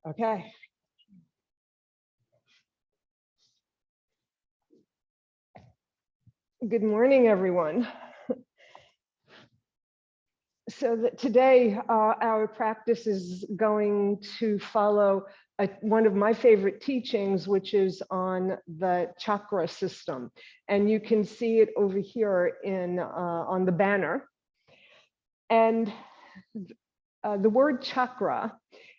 Okay. Good morning, everyone. So that today our practice is going to follow one of my favorite teachings, which is on the chakra system. And you can see it over here in on the banner. And the word chakra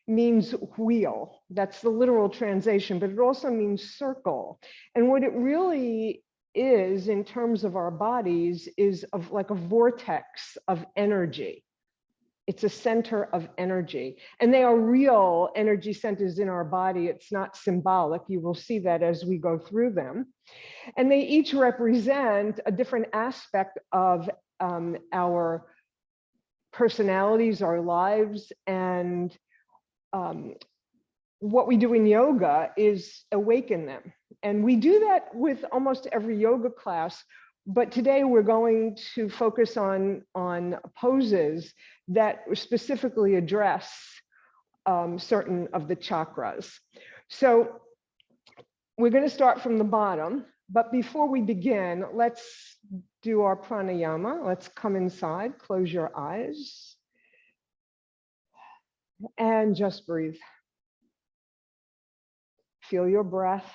means wheel. That's the literal translation, but it also means circle. And what it really is in terms of our bodies is of like a vortex of energy. It's a center of energy, and they are real energy centers in our body. It's not symbolic. You will see that as we go through them. And they each represent a different aspect of our personalities, our lives, and what we do in yoga is awaken them. And we do that with almost every yoga class, but today we're going to focus on poses that specifically address certain of the chakras. So we're going to start from the bottom, but before we begin, let's do our pranayama. Let's come inside, close your eyes, and just breathe. Feel your breath.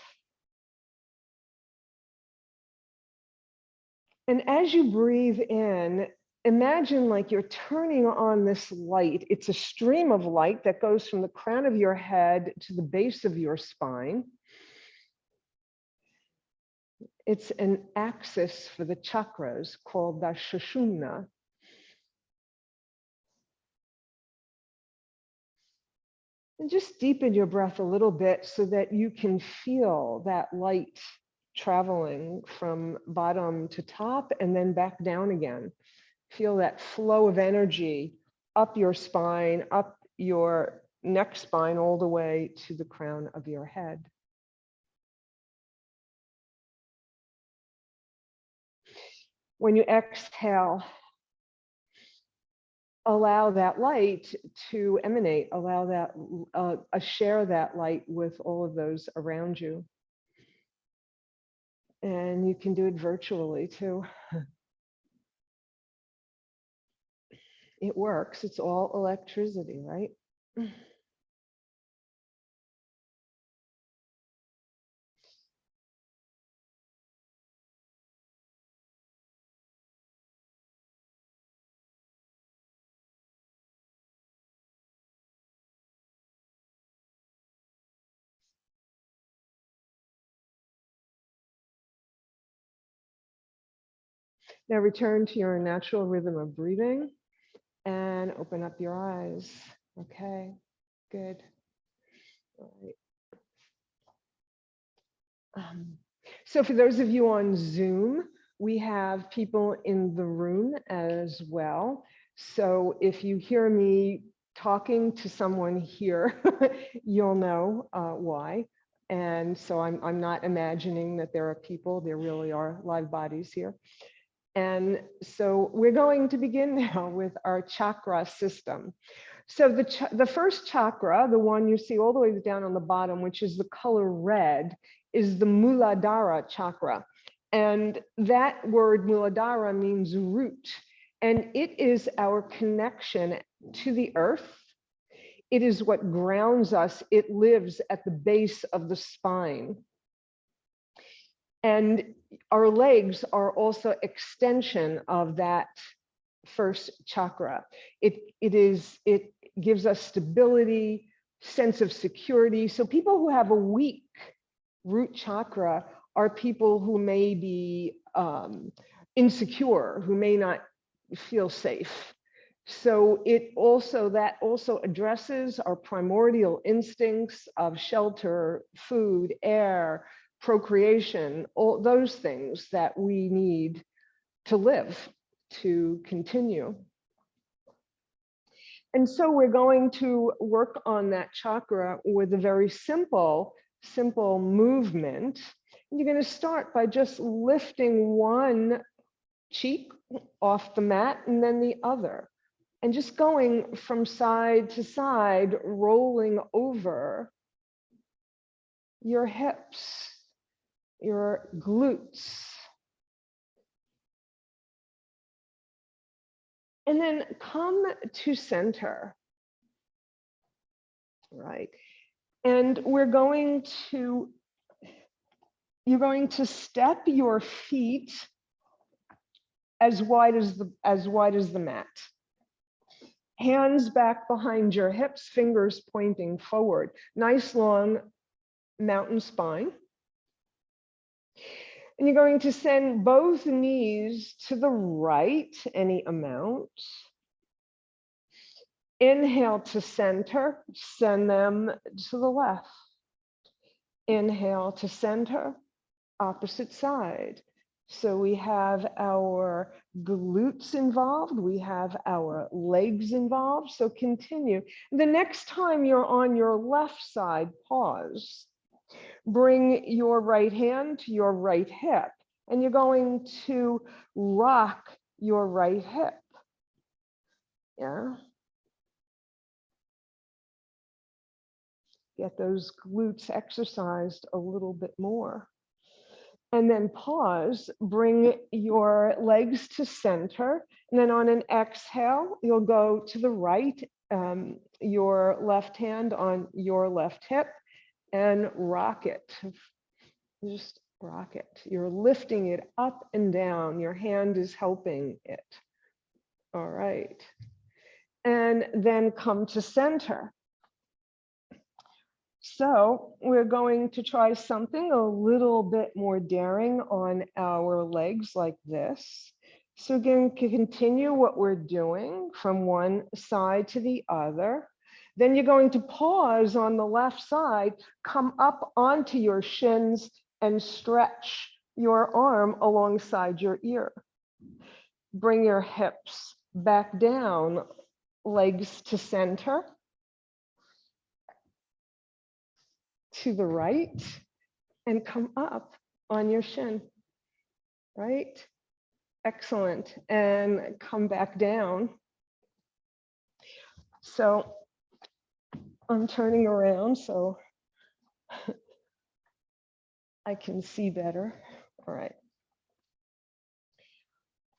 And as you breathe in, imagine like you're turning on this light. It's a stream of light that goes from the crown of your head to the base of your spine. It's an axis for the chakras called the Sukhasana. And just deepen your breath a little bit so that you can feel that light traveling from bottom to top and then back down again. Feel that flow of energy up your spine, up your neck spine, all the way to the crown of your head. When you exhale, allow that light to emanate, allow that, share that light with all of those around you. And you can do it virtually too. It works, it's all electricity, right? Now return to your natural rhythm of breathing and open up your eyes. Okay, good. All right. So for those of you on Zoom, we have people in the room as well. So if you hear me talking to someone here, you'll know why. And so I'm not imagining that there are people, there really are live bodies here. And so we're going to begin now with our chakra system. So the first chakra, the one you see all the way down on the bottom, which is the color red, is the Muladara Chakra. And that word Muladara means root. And it is our connection to the earth. It is what grounds us. It lives at the base of the spine. And our legs are also extension of that first chakra. It gives us stability, sense of security. So people who have a weak root chakra are people who may be insecure, who may not feel safe. So that also addresses our primordial instincts of shelter, food, air, procreation, all those things that we need to live, to continue. And so we're going to work on that chakra with a very simple movement. And you're going to start by just lifting one cheek off the mat and then the other. And just going from side to side, rolling over your hips, your glutes. And then come to center, right? And you're going to step your feet as wide as the mat. Hands back behind your hips, fingers pointing forward. Nice long mountain spine. And you're going to send both knees to the right, any amount. Inhale to center, send them to the left. Inhale to center, opposite side. So we have our glutes involved, we have our legs involved, so continue. The next time you're on your left side, pause. Bring your right hand to your right hip, and you're going to rock your right hip. Yeah. Get those glutes exercised a little bit more. And then pause, bring your legs to center. And then on an exhale, you'll go to the right, your left hand on your left hip, and rock it. Just rock it. You're lifting it up and down. Your hand is helping it. All right. And then come to center. So we're going to try something a little bit more daring on our legs like this. So again, continue what we're doing from one side to the other. Then you're going to pause on the left side, come up onto your shins and stretch your arm alongside your ear. Bring your hips back down, legs to center. To the right and come up on your shin, right? Excellent. And come back down. So I'm turning around so I can see better. All right.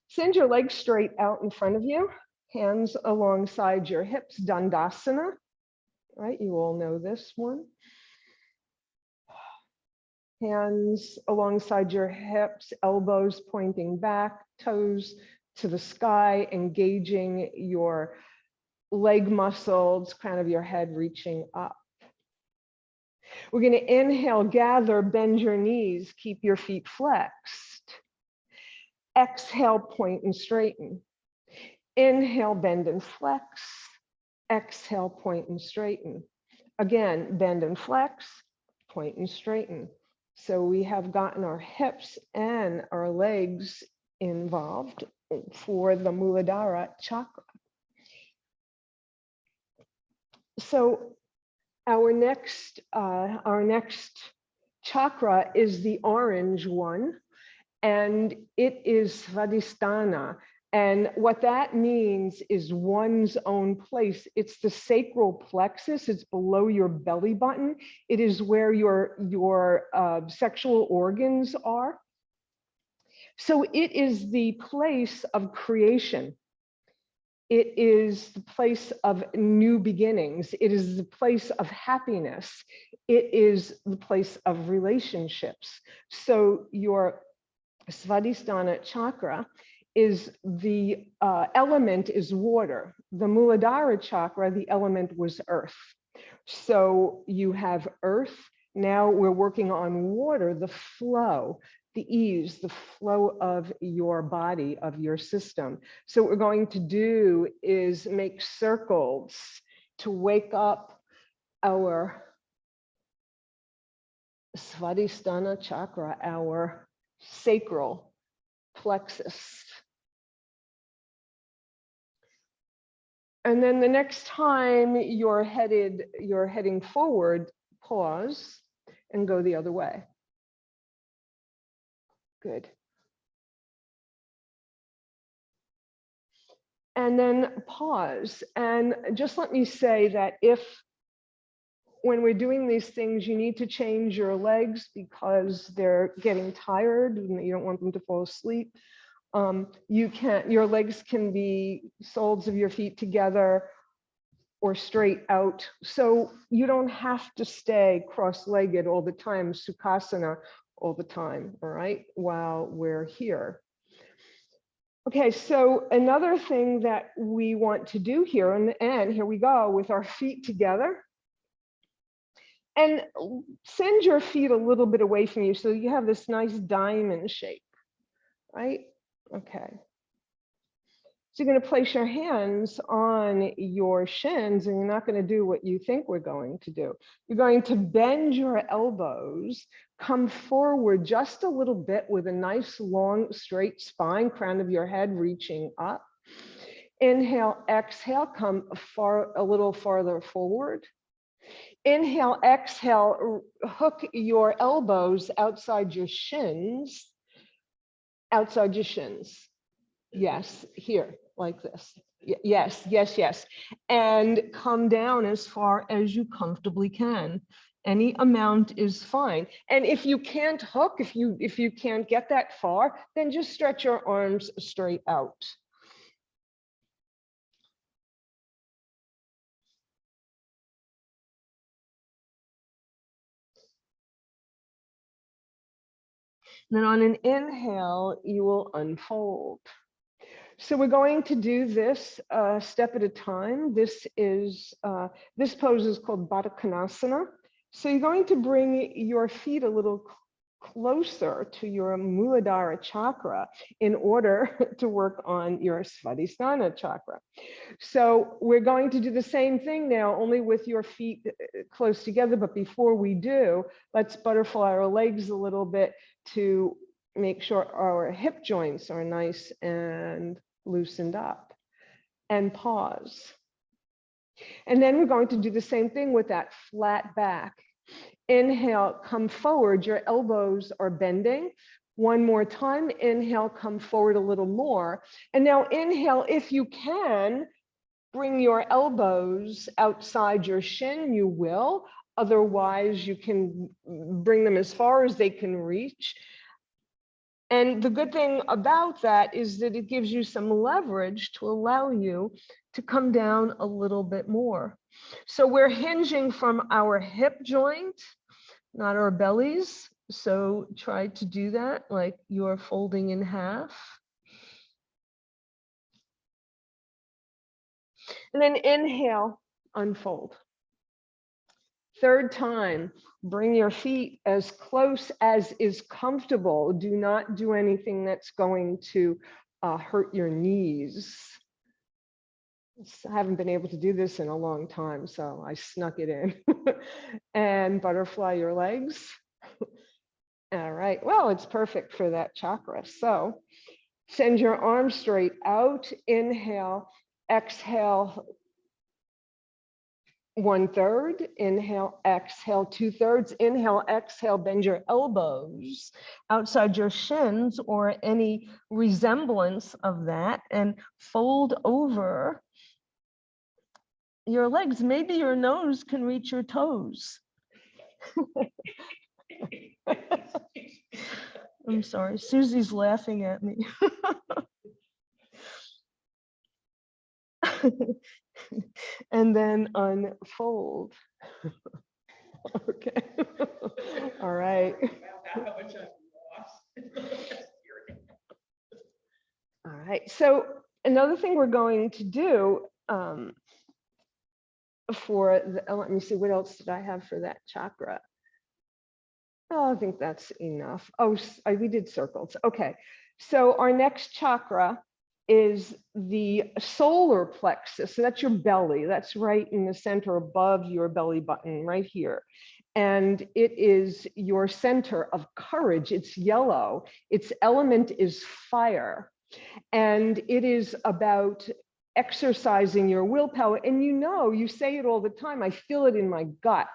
Send your legs straight out in front of you, hands alongside your hips, Dandasana, right? You all know this one. Hands alongside your hips, elbows pointing back, toes to the sky, engaging your leg muscles, crown of your head reaching up. We're going to inhale, gather, bend your knees, keep your feet flexed. Exhale, point and straighten. Inhale, bend and flex. Exhale, point and straighten. Again, bend and flex, point and straighten. So we have gotten our hips and our legs involved for the Muladara Chakra. So our next chakra is the orange one, and it is Vadistana. And what that means is one's own place. It's the sacral plexus. It's below your belly button. It is where your sexual organs are. So it is the place of creation. It is the place of new beginnings. It is the place of happiness. It is the place of relationships. So your Swadisthana Chakra is the element is water. The Muladara Chakra, the element was earth. So you have earth. Now we're working on water, the flow, the ease, the flow of your body, of your system. So what we're going to do is make circles to wake up our Swadisthana Chakra, our sacral plexus. And then the next time you're heading forward, pause and go the other way. Good. And then pause. And just let me say that when we're doing these things, you need to change your legs because they're getting tired and you don't want them to fall asleep. Your legs can be soles of your feet together or straight out. So you don't have to stay cross-legged all the time, Sukhasana all the time, all right, while we're here. Okay, so another thing that we want to do here in the end, here we go with our feet together. And send your feet a little bit away from you so you have this nice diamond shape, right? Okay. So you're going to place your hands on your shins, and you're not going to do what you think we're going to do. You're going to bend your elbows, come forward just a little bit with a nice long straight spine, crown of your head reaching up. Inhale, exhale, come a little farther forward. Inhale, exhale, hook your elbows outside your shins. Outside your shins. Yes, here, like this. Yes, yes, yes. And come down as far as you comfortably can. Any amount is fine. And if you can't hook, if you can't get that far, then just stretch your arms straight out. Then on an inhale, you will unfold. So we're going to do this step at a time. This pose is called Bhattakanasana. So you're going to bring your feet a little closer to your Muladara Chakra in order to work on your Swadisthana Chakra. So we're going to do the same thing now, only with your feet close together. But before we do, let's butterfly our legs a little bit to make sure our hip joints are nice and loosened up, and pause. And then we're going to do the same thing with that flat back. Inhale, come forward, your elbows are bending. One more time, inhale, come forward a little more. And now inhale, if you can, bring your elbows outside your shin, you will. Otherwise, you can bring them as far as they can reach. And the good thing about that is that it gives you some leverage to allow you to come down a little bit more. So we're hinging from our hip joint, not our bellies. So try to do that like you're folding in half. And then inhale, unfold. Third time, bring your feet as close as is comfortable. Do not do anything that's going to hurt your knees. I haven't been able to do this in a long time, so I snuck it in. And butterfly your legs. All right, well, it's perfect for that chakra. So send your arms straight out, inhale, exhale, 1/3, inhale, exhale, 2/3, inhale, exhale, bend your elbows outside your shins or any resemblance of that and fold over your legs. Maybe your nose can reach your toes. I'm sorry, Susie's laughing at me. And then unfold. Okay. All right. All right. So another thing we're going to do let me see, what else did I have for that chakra? Oh, I think that's enough. Oh, we did circles. Okay. So our next chakra is the solar plexus. So that's your belly. That's right in the center above your belly button, right here. And it is your center of courage. It's yellow. Its element is fire. And it is about exercising your willpower. And you say it all the time. I feel it in my gut.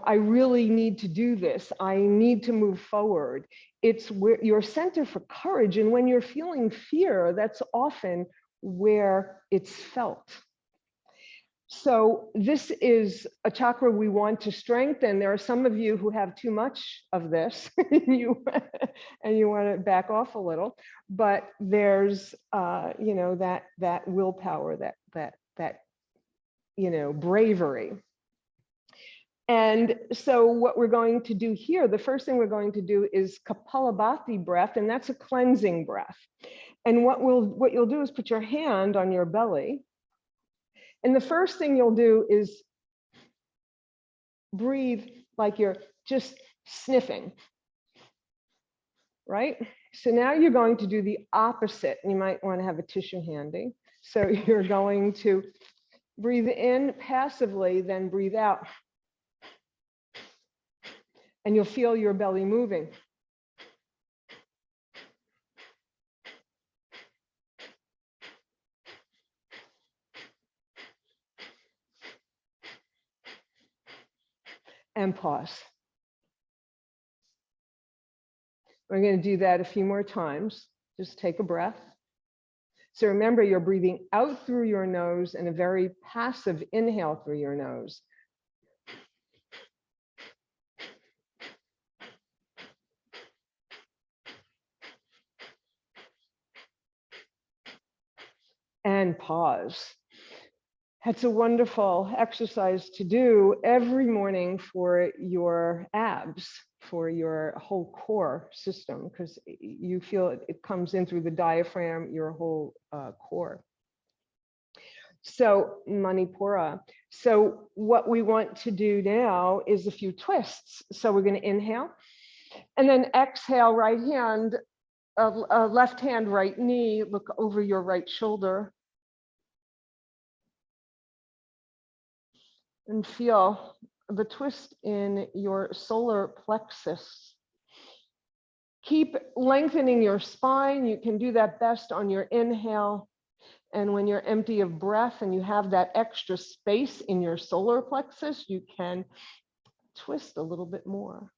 I really need to do this. I need to move forward. It's your center for courage. And when you're feeling fear, that's often where it's felt. So this is a chakra we want to strengthen. There are some of you who have too much of this and you want to back off a little, but there's you know, that willpower, that you know, bravery. And so what we're going to do here, the first thing we're going to do is Kapalabhati breath, and that's a cleansing breath. And what you'll do is put your hand on your belly. And the first thing you'll do is breathe like you're just sniffing, right? So now you're going to do the opposite. You might want to have a tissue handy. So you're going to breathe in passively, then breathe out. And you'll feel your belly moving. And pause. We're going to do that a few more times. Just take a breath. So remember, you're breathing out through your nose and a very passive inhale through your nose. And pause. That's a wonderful exercise to do every morning for your abs, for your whole core system, because you feel it comes in through the diaphragm, your whole core. So Manipura. So what we want to do now is a few twists. So we're going to inhale and then exhale, right hand, left hand, right knee, look over your right shoulder. And feel the twist in your solar plexus. Keep lengthening your spine. You can do that best on your inhale. And when you're empty of breath and you have that extra space in your solar plexus, you can twist a little bit more.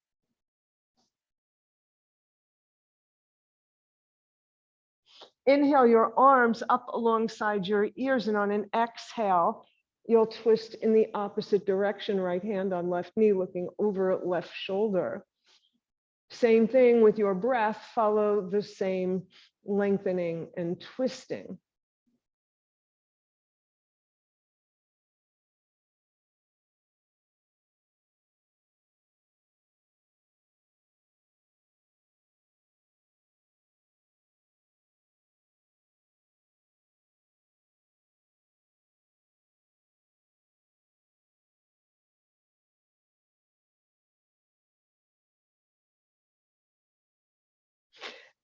Inhale your arms up alongside your ears, and on an exhale, you'll twist in the opposite direction, right hand on left knee, looking over left shoulder. Same thing with your breath, follow the same lengthening and twisting.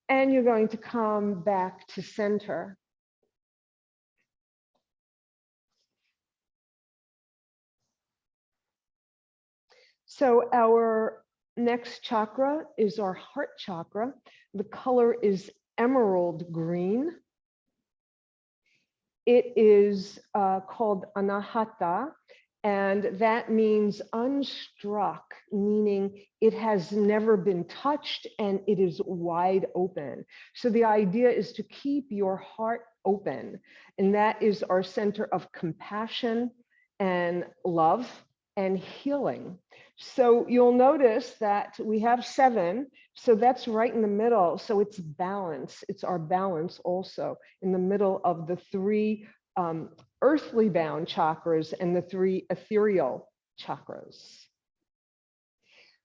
And you're going to come back to center. So our next chakra is our heart chakra. The color is emerald green. It is called anahata, and that means unstruck, meaning it has never been touched and it is wide open. So the idea is to keep your heart open, and that is our center of compassion and love and healing. So you'll notice that we have 7, so that's right in the middle. So it's balance, it's our balance also in the middle of the 3 earthly bound chakras and the 3 ethereal chakras.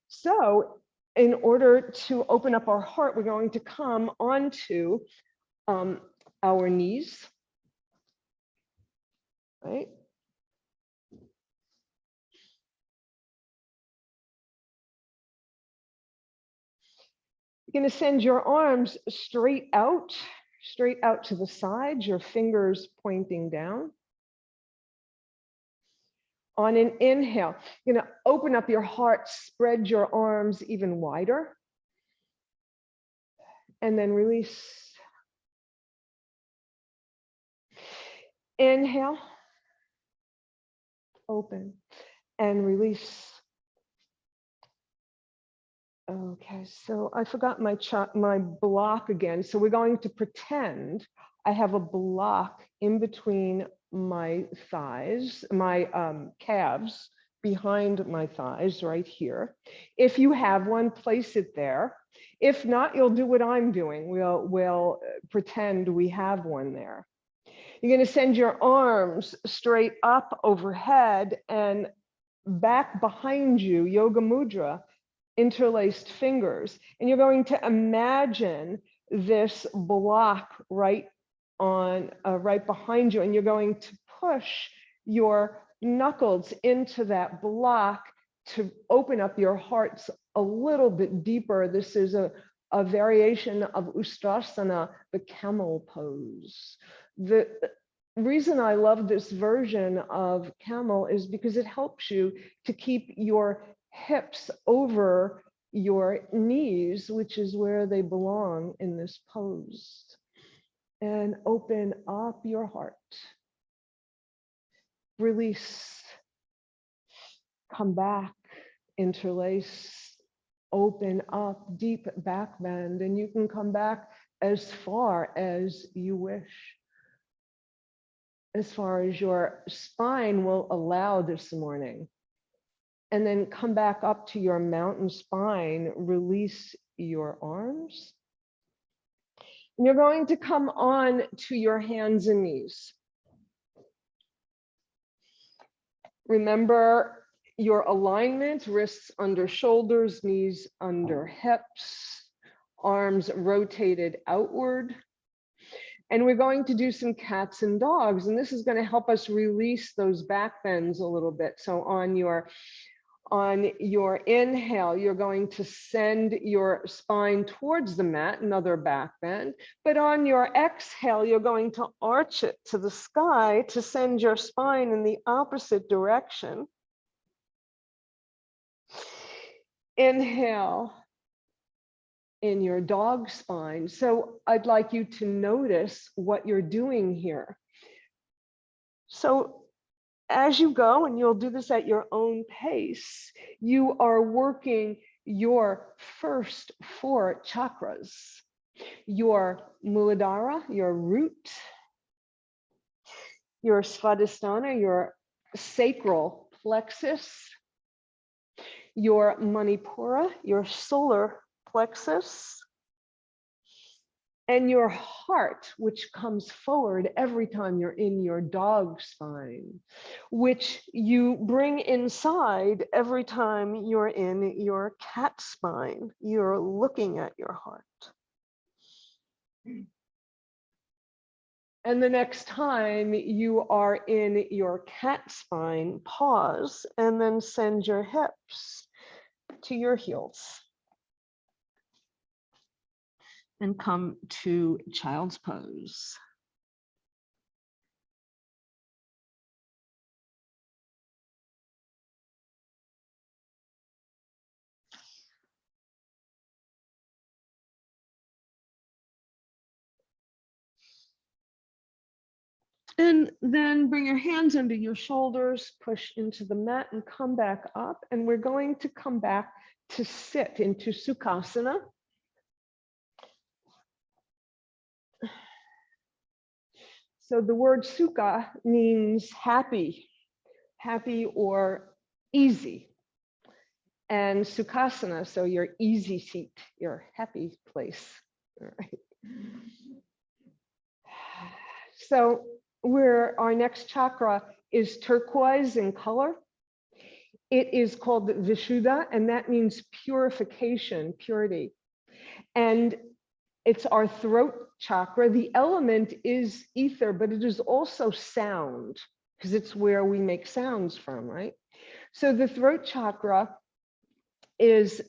So in order to open up our heart, we're going to come onto our knees, right? You're going to send your arms straight out to the sides, your fingers pointing down. On an inhale, you're going to open up your heart, spread your arms even wider, and then release. Inhale, open, and release. Okay, so I forgot my block again. So we're going to pretend I have a block in between my thighs, my calves, behind my thighs right here. If you have one, place it there. If not, you'll do what I'm doing. We'll pretend we have one there. You're going to send your arms straight up overhead and back behind you, yoga mudra, interlaced fingers. And you're going to imagine this block right behind you, and you're going to push your knuckles into that block to open up your hearts a little bit deeper. This is a variation of Ustrasana, the Camel Pose. The reason I love this version of camel is because it helps you to keep your hips over your knees, which is where they belong in this pose. And open up your heart. Release. Come back. Interlace. Open up. Deep back bend. And you can come back as far as you wish. As far as your spine will allow this morning. And then come back up to your mountain spine. Release your arms. And you're going to come on to your hands and knees. Remember your alignment, wrists under shoulders, knees under hips, arms rotated outward. And we're going to do some cats and dogs, and this is going to help us release those back bends a little bit. So on your inhale, you're going to send your spine towards the mat, another back bend. But on your exhale, you're going to arch it to the sky to send your spine in the opposite direction. Inhale in your dog spine. So I'd like you to notice what you're doing here. So as you go, and you'll do this at your own pace, you are working your first 4 chakras. Your Muladara, your root, your Swadisthana, your sacral plexus, your Manipura, your solar plexus, and your heart, which comes forward every time you're in your dog spine, which you bring inside every time you're in your cat spine. You're looking at your heart. And the next time you are in your cat spine, pause and then send your hips to your heels. And come to child's pose. And then bring your hands under your shoulders, push into the mat and come back up. And we're going to come back to sit into Sukhasana. So the word sukha means happy, happy or easy. And Sukhasana, so your easy seat, your happy place. All right. So our next chakra is turquoise in color. It is called Vishuddha, and that means purification, purity. And it's our throat chakra. The element is ether, but it is also sound, because it's where we make sounds from, right? So the throat chakra is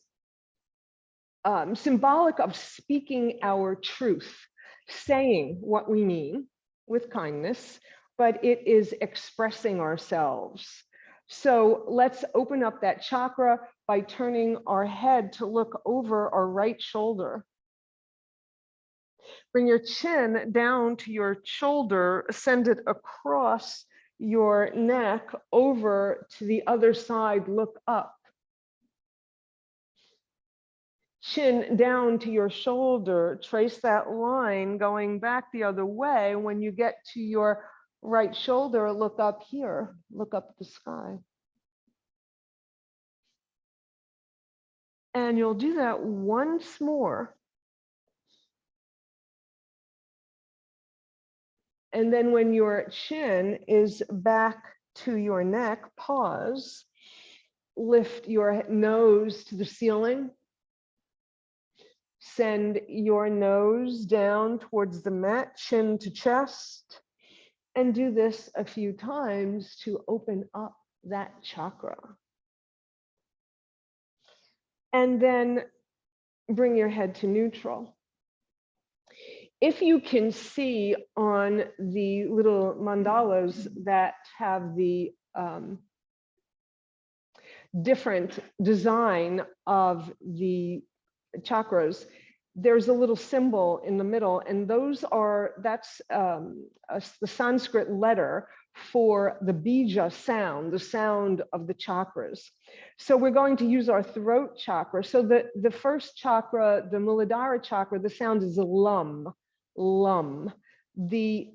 symbolic of speaking our truth, saying what we mean with kindness, but it is expressing ourselves. So let's open up that chakra by turning our head to look over our right shoulder. Bring your chin down to your shoulder, send it across your neck over to the other side, look up. Chin down to your shoulder, trace that line going back the other way. When you get to your right shoulder, look up here, look up at the sky. And you'll do that once more. And then when your chin is back to your neck, pause, lift your nose to the ceiling. Send your nose down towards the mat, chin to chest, and do this a few times to open up that chakra. And then bring your head to neutral. If you can see on the little mandalas that have the different design of the chakras, there's a little symbol in the middle, and that's the Sanskrit letter for the bija sound, the sound of the chakras. So we're going to use our throat chakra. So the first chakra, the Muladara Chakra, the sound is lum, lum. The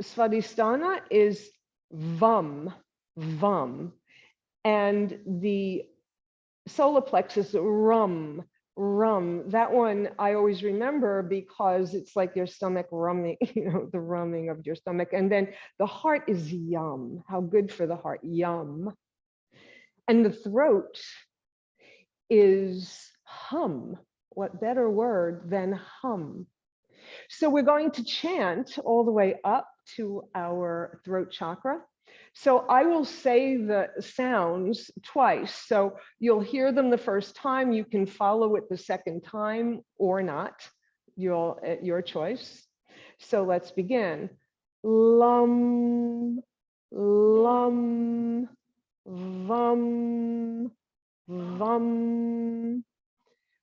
Swadisthana is vam, vam. And the solar plexus, rum, rum. That one I always remember because it's like your stomach rumming, the rumming of your stomach. And then the heart is yum. How good for the heart, yum. And the throat is hum. What better word than hum? So we're going to chant all the way up to our throat chakra. So I will say the sounds twice. So you'll hear them the first time. You can follow it the second time or not. Your choice. So let's begin. Lum, lum, vam, vam,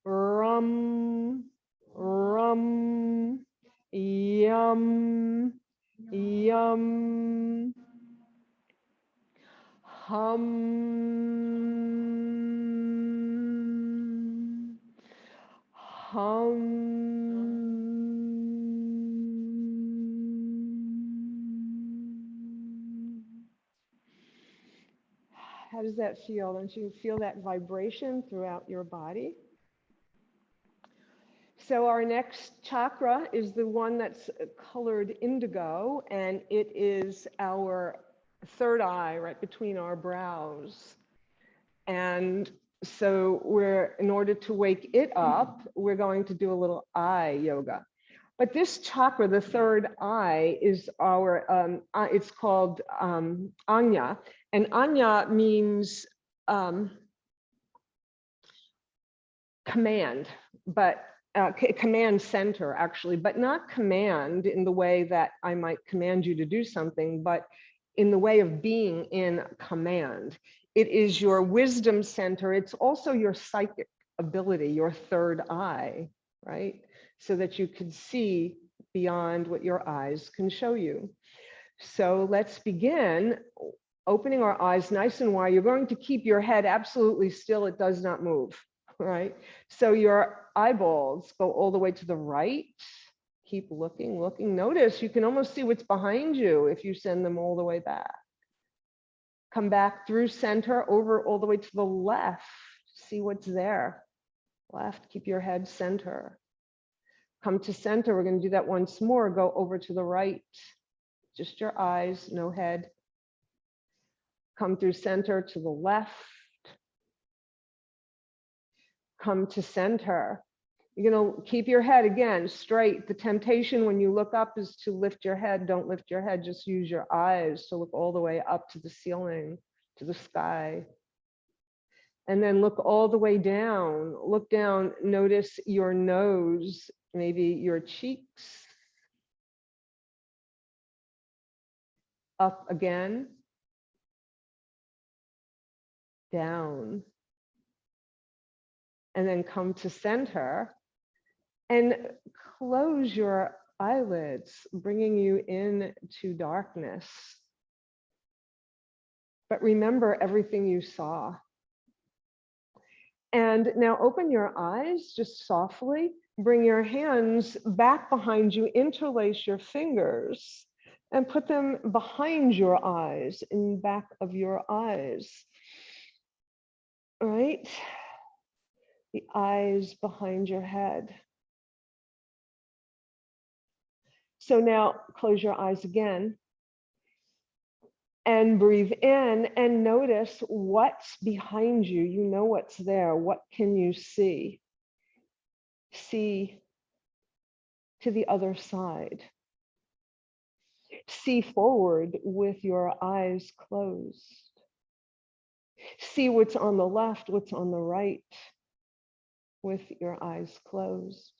rum, rum, yum, yum, hum, hum. How does that feel? Don't you feel that vibration throughout your body? So our next chakra is the one that's colored indigo, and it is our third eye right between our brows. And so in order to wake it up, we're going to do a little eye yoga. But this chakra, the third eye, is it's called Anya. And Anya means command, but command center actually, but not command in the way that I might command you to do something, but in the way of being in command. It is your wisdom center. It's also your psychic ability, your third eye, right? So that you can see beyond what your eyes can show you. So let's begin opening our eyes nice and wide. You're going to keep your head absolutely still. It does not move. Right? So your eyeballs go all the way to the right. Keep looking, looking. Notice you can almost see what's behind you if you send them all the way back. Come back through center, over all the way to the left. See what's there. Left, keep your head center. Come to center. We're going to do that once more. Go over to the right. Just your eyes, no head. Come through center to the left. Come to center. You're going to keep your head again straight. The temptation when you look up is to lift your head. Don't lift your head. Just use your eyes to look all the way up to the ceiling, to the sky. And then look all the way down. Look down. Notice your nose, maybe your cheeks. Up again. Down. And then come to center and close your eyelids, bringing you into darkness. But remember everything you saw. And now open your eyes just softly. Bring your hands back behind you, interlace your fingers, and put them behind your eyes, in back of your eyes. All right? The eyes behind your head. So now close your eyes again and breathe in and notice what's behind you. You know what's there. What can you see? See to the other side. See forward with your eyes closed. See what's on the left, what's on the right with your eyes closed.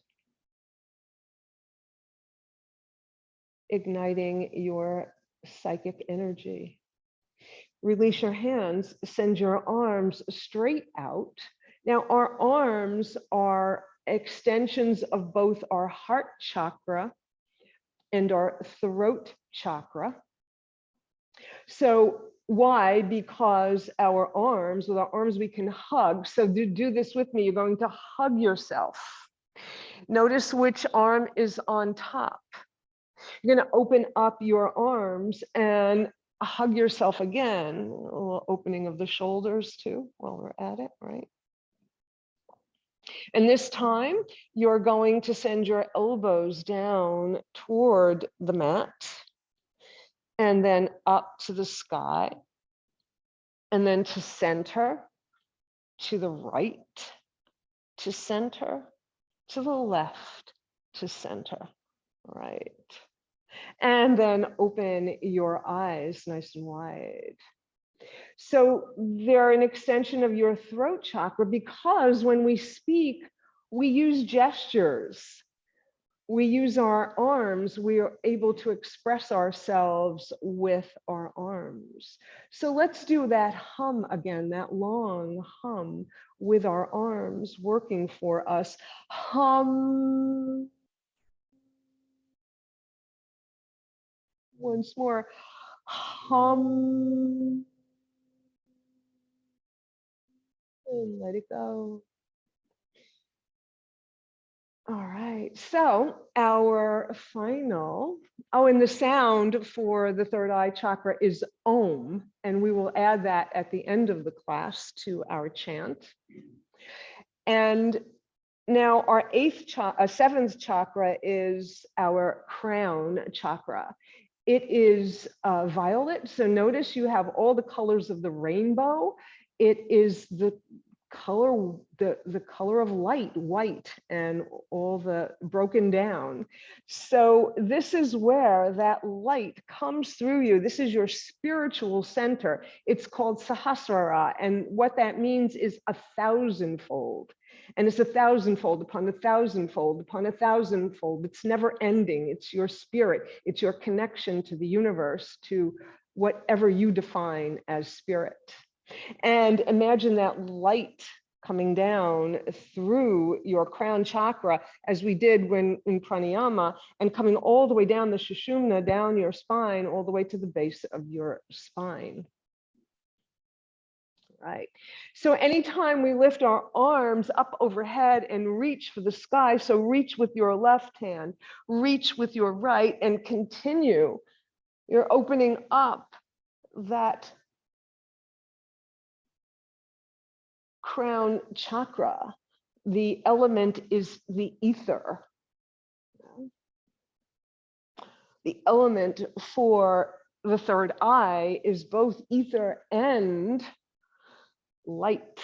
Igniting your psychic energy. Release your hands, send your arms straight out. Now, our arms are extensions of both our heart chakra and our throat chakra. So why? Because our arms, with our arms we can hug. So do this with me. You're going to hug yourself. Notice which arm is on top. You're going to open up your arms and hug yourself again. A little opening of the shoulders too while we're at it, right? And this time you're going to send your elbows down toward the mat and then up to the sky and then to center, to the right, to center, to the left, to center, right? And then open your eyes nice and wide. So they're an extension of your throat chakra because when we speak, we use gestures. We use our arms. We are able to express ourselves with our arms. So let's do that hum again, that long hum with our arms working for us. Hum. Once more. Hum. And let it go. All right, so our final, and the sound for the third eye chakra is Om, and we will add that at the end of the class to our chant. And now our seventh chakra is our crown chakra. It is violet, so notice you have all the colors of the rainbow. It is the color, the color of light, white, and all the broken down. So this is where that light comes through you. This is your spiritual center. It's called Sahasrara, and what that means is 1,000-fold. And it's 1,000-fold upon 1,000-fold upon 1,000-fold. It's never ending. It's your spirit. It's your connection to the universe, to whatever you define as spirit. And imagine that light coming down through your crown chakra, as we did when in Pranayama, and coming all the way down the Sushumna, down your spine, all the way to the base of your spine. Right. So anytime we lift our arms up overhead and reach for the sky, so reach with your left hand, reach with your right, and continue. You're opening up that crown chakra. The element is the ether. The element for the third eye is both ether and light.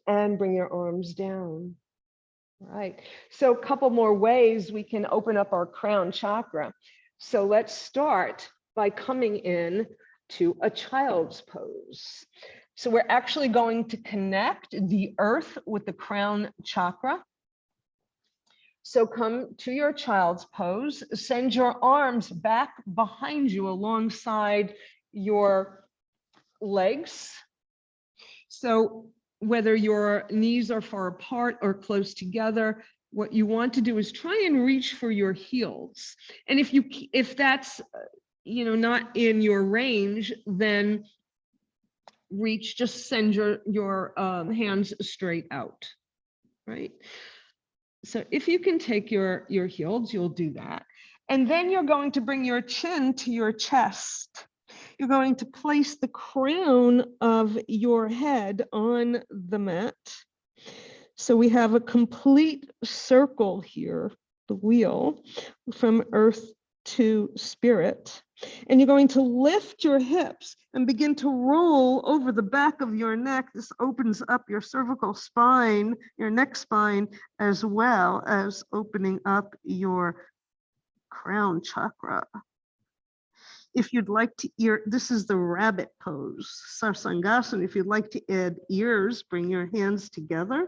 And bring your arms down. All right. So a couple more ways we can open up our crown chakra. So let's start by coming in to a child's pose. So we're actually going to connect the earth with the crown chakra. So come to your child's pose, send your arms back behind you alongside your legs. So whether your knees are far apart or close together, what you want to do is try and reach for your heels. And if that's not in your range, then reach, just send your hands straight out, right? So if you can take your heels, you'll do that. And then you're going to bring your chin to your chest. You're going to place the crown of your head on the mat. So we have a complete circle here, the wheel, from earth to spirit. And you're going to lift your hips and begin to roll over the back of your neck. This opens up your cervical spine, your neck spine, as well as opening up your crown chakra. If you'd like to this is the rabbit pose, Sarsanghasan. If you'd like to add ears, bring your hands together,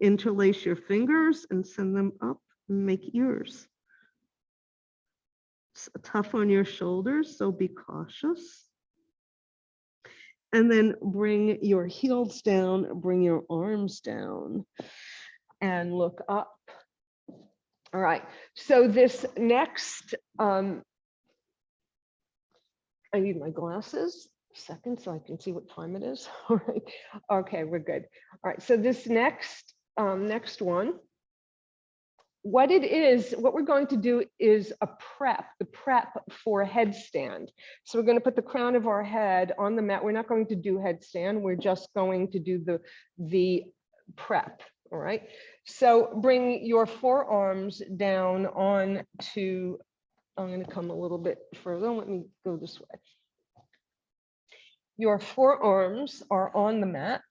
interlace your fingers and send them up and make ears. It's tough on your shoulders, so be cautious. And then bring your heels down, bring your arms down, and look up. All right, so this next, I need my glasses. A second, so I can see what time it is. All right, okay, we're good. All right, so this next one, what we're going to do is the prep for a headstand. So we're going to put the crown of our head on the mat. We're not going to do headstand. We're just going to do the prep. All right. So bring your forearms down on to, I'm going to come a little bit further. Let me go this way. Your forearms are on the mat.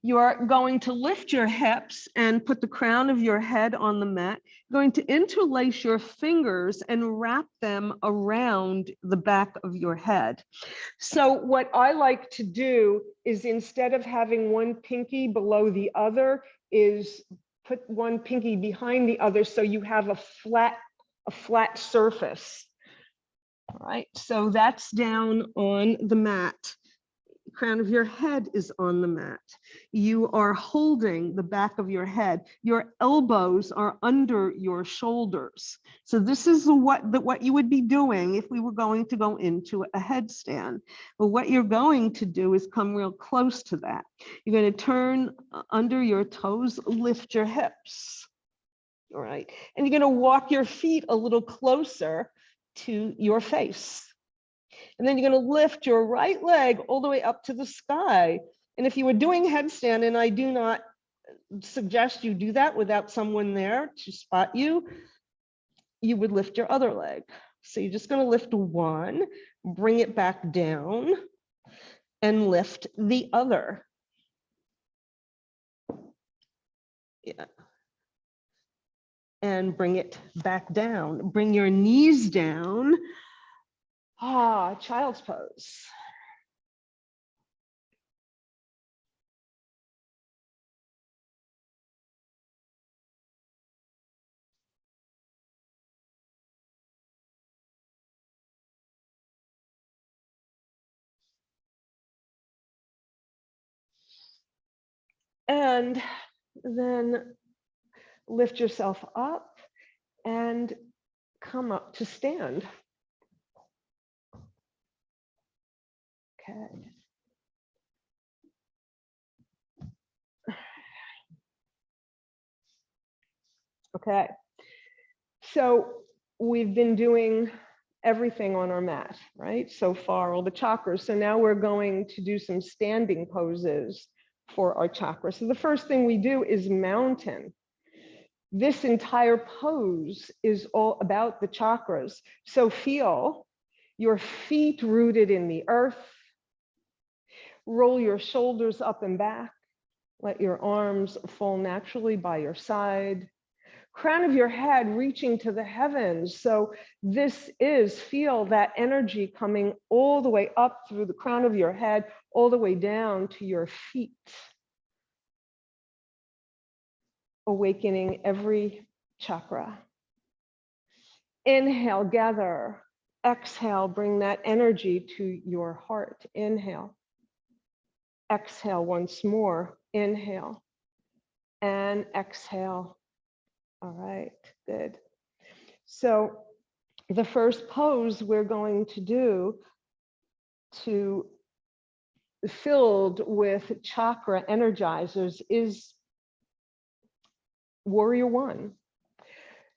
You are going to lift your hips and put the crown of your head on the mat. You're going to interlace your fingers and wrap them around the back of your head. So what I like to do is, instead of having one pinky below the other, is put one pinky behind the other so you have a flat surface. All right, so that's down on the mat. Crown of your head is on the mat. You are holding the back of your head. Your elbows are under your shoulders. So this is what you would be doing if we were going to go into a headstand. But what you're going to do is come real close to that. You're going to turn under your toes, lift your hips. All right. And you're going to walk your feet a little closer to your face. And then you're going to lift your right leg all the way up to the sky. And if you were doing headstand, and I do not suggest you do that without someone there to spot you, you would lift your other leg. So you're just going to lift one, bring it back down, and lift the other. Yeah. And bring it back down. Bring your knees down. Child's pose. And then lift yourself up and come up to stand. Okay. Okay. So we've been doing everything on our mat, right? So far, all the chakras. So now we're going to do some standing poses for our chakras. So the first thing we do is mountain. This entire pose is all about the chakras. So feel your feet rooted in the earth. Roll your shoulders up and back. Let your arms fall naturally by your side. Crown of your head reaching to the heavens. So this is, feel that energy coming all the way up through the crown of your head, all the way down to your feet. Awakening every chakra. Inhale, gather. Exhale, bring that energy to your heart. Inhale. Exhale once more. Inhale. And exhale. All right, good. So the first pose we're going to do to filled with chakra energizers is Warrior One.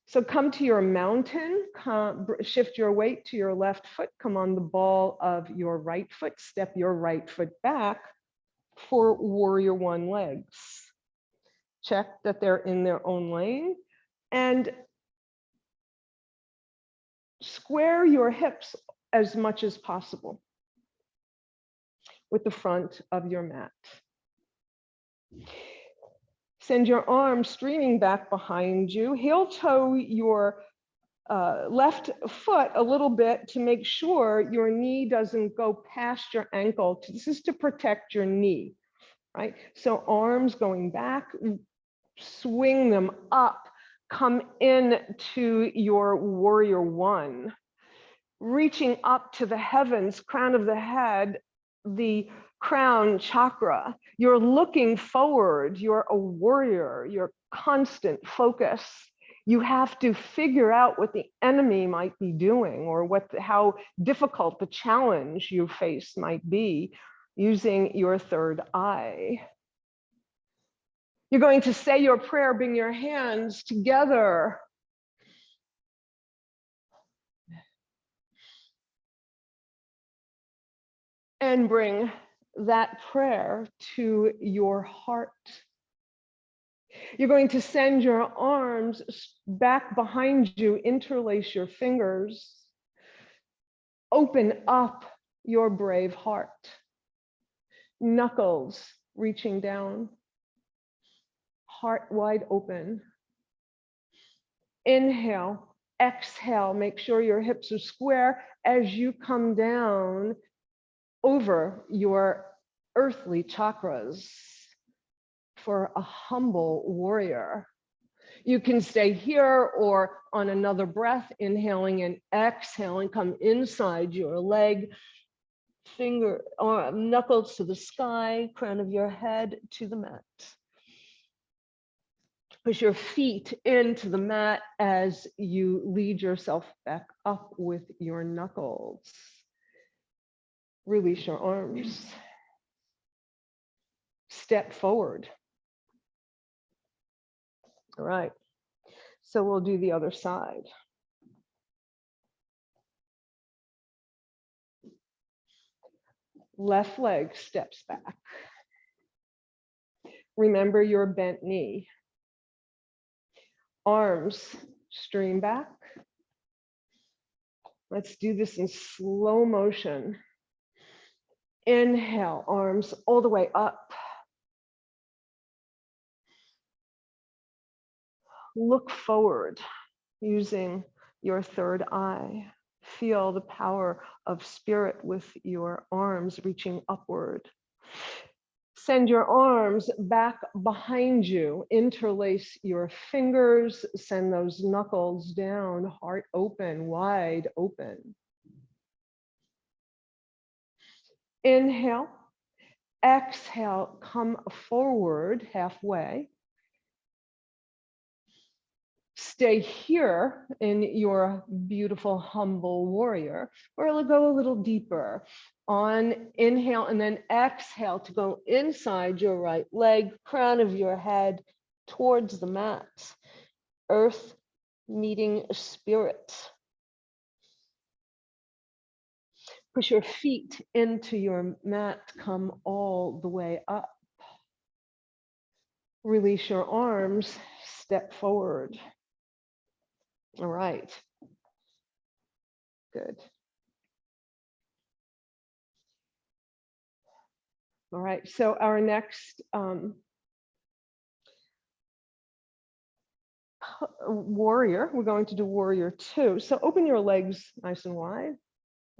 So come to your mountain, shift your weight to your left foot, come on the ball of your right foot, step your right foot back for Warrior One legs. Check that they're in their own lane and square your hips as much as possible with the front of your mat. Send your arms streaming back behind you. Heel toe your left foot a little bit to make sure your knee doesn't go past your ankle. This is to protect your knee, right? So arms going back, swing them up, come in to your Warrior One, reaching up to the heavens, crown of the head, the crown chakra. You're looking forward, you're a warrior, you're constant focus. You have to figure out what the enemy might be doing or how difficult the challenge you face might be using your third eye. You're going to say your prayer, bring your hands together. And bring that prayer to your heart. You're going to send your arms back behind you, interlace your fingers, open up your brave heart. Knuckles reaching down, heart wide open. Inhale, exhale, make sure your hips are square as you come down over your earthly chakras for a humble warrior. You can stay here or on another breath, inhaling and exhaling, come inside your leg, finger or knuckles to the sky, crown of your head to the mat. Push your feet into the mat as you lead yourself back up with your knuckles. Release your arms. Step forward. All right. So we'll do the other side. Left leg steps back. Remember your bent knee. Arms stream back. Let's do this in slow motion. Inhale, arms all the way up. Look forward using your third eye. Feel the power of spirit with your arms reaching upward. Send your arms back behind you. Interlace your fingers. Send those knuckles down, heart open, wide open. Inhale, exhale, come forward halfway. Stay here in your beautiful, humble warrior, or we'll go a little deeper. On inhale and then exhale to go inside your right leg, crown of your head towards the mat. Earth meeting spirit. Push your feet into your mat, come all the way up. Release your arms, step forward. All right, good. All right, so our next warrior, we're going to do warrior 2. So open your legs nice and wide,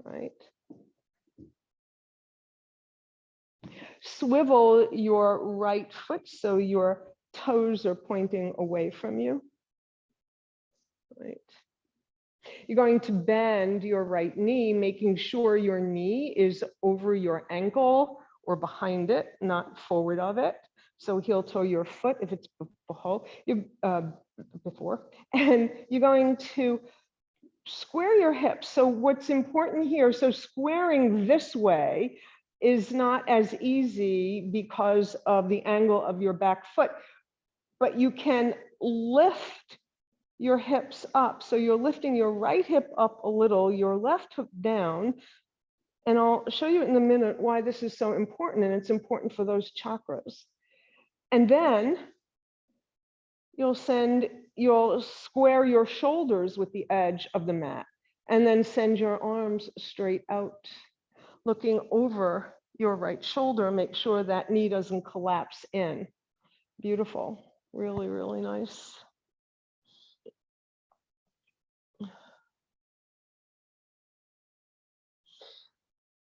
right? Swivel your right foot so your toes are pointing away from you. Right. You're going to bend your right knee, making sure your knee is over your ankle or behind it, not forward of it. So heel toe your foot if it's before, and you're going to square your hips. So what's important here, so squaring this way is not as easy because of the angle of your back foot, but you can lift your hips up. So you're lifting your right hip up a little, your left hip down. And I'll show you in a minute why this is so important, and it's important for those chakras. And then you'll square your shoulders with the edge of the mat, and then send your arms straight out, looking over your right shoulder. Make sure that knee doesn't collapse in. Beautiful, really, really nice.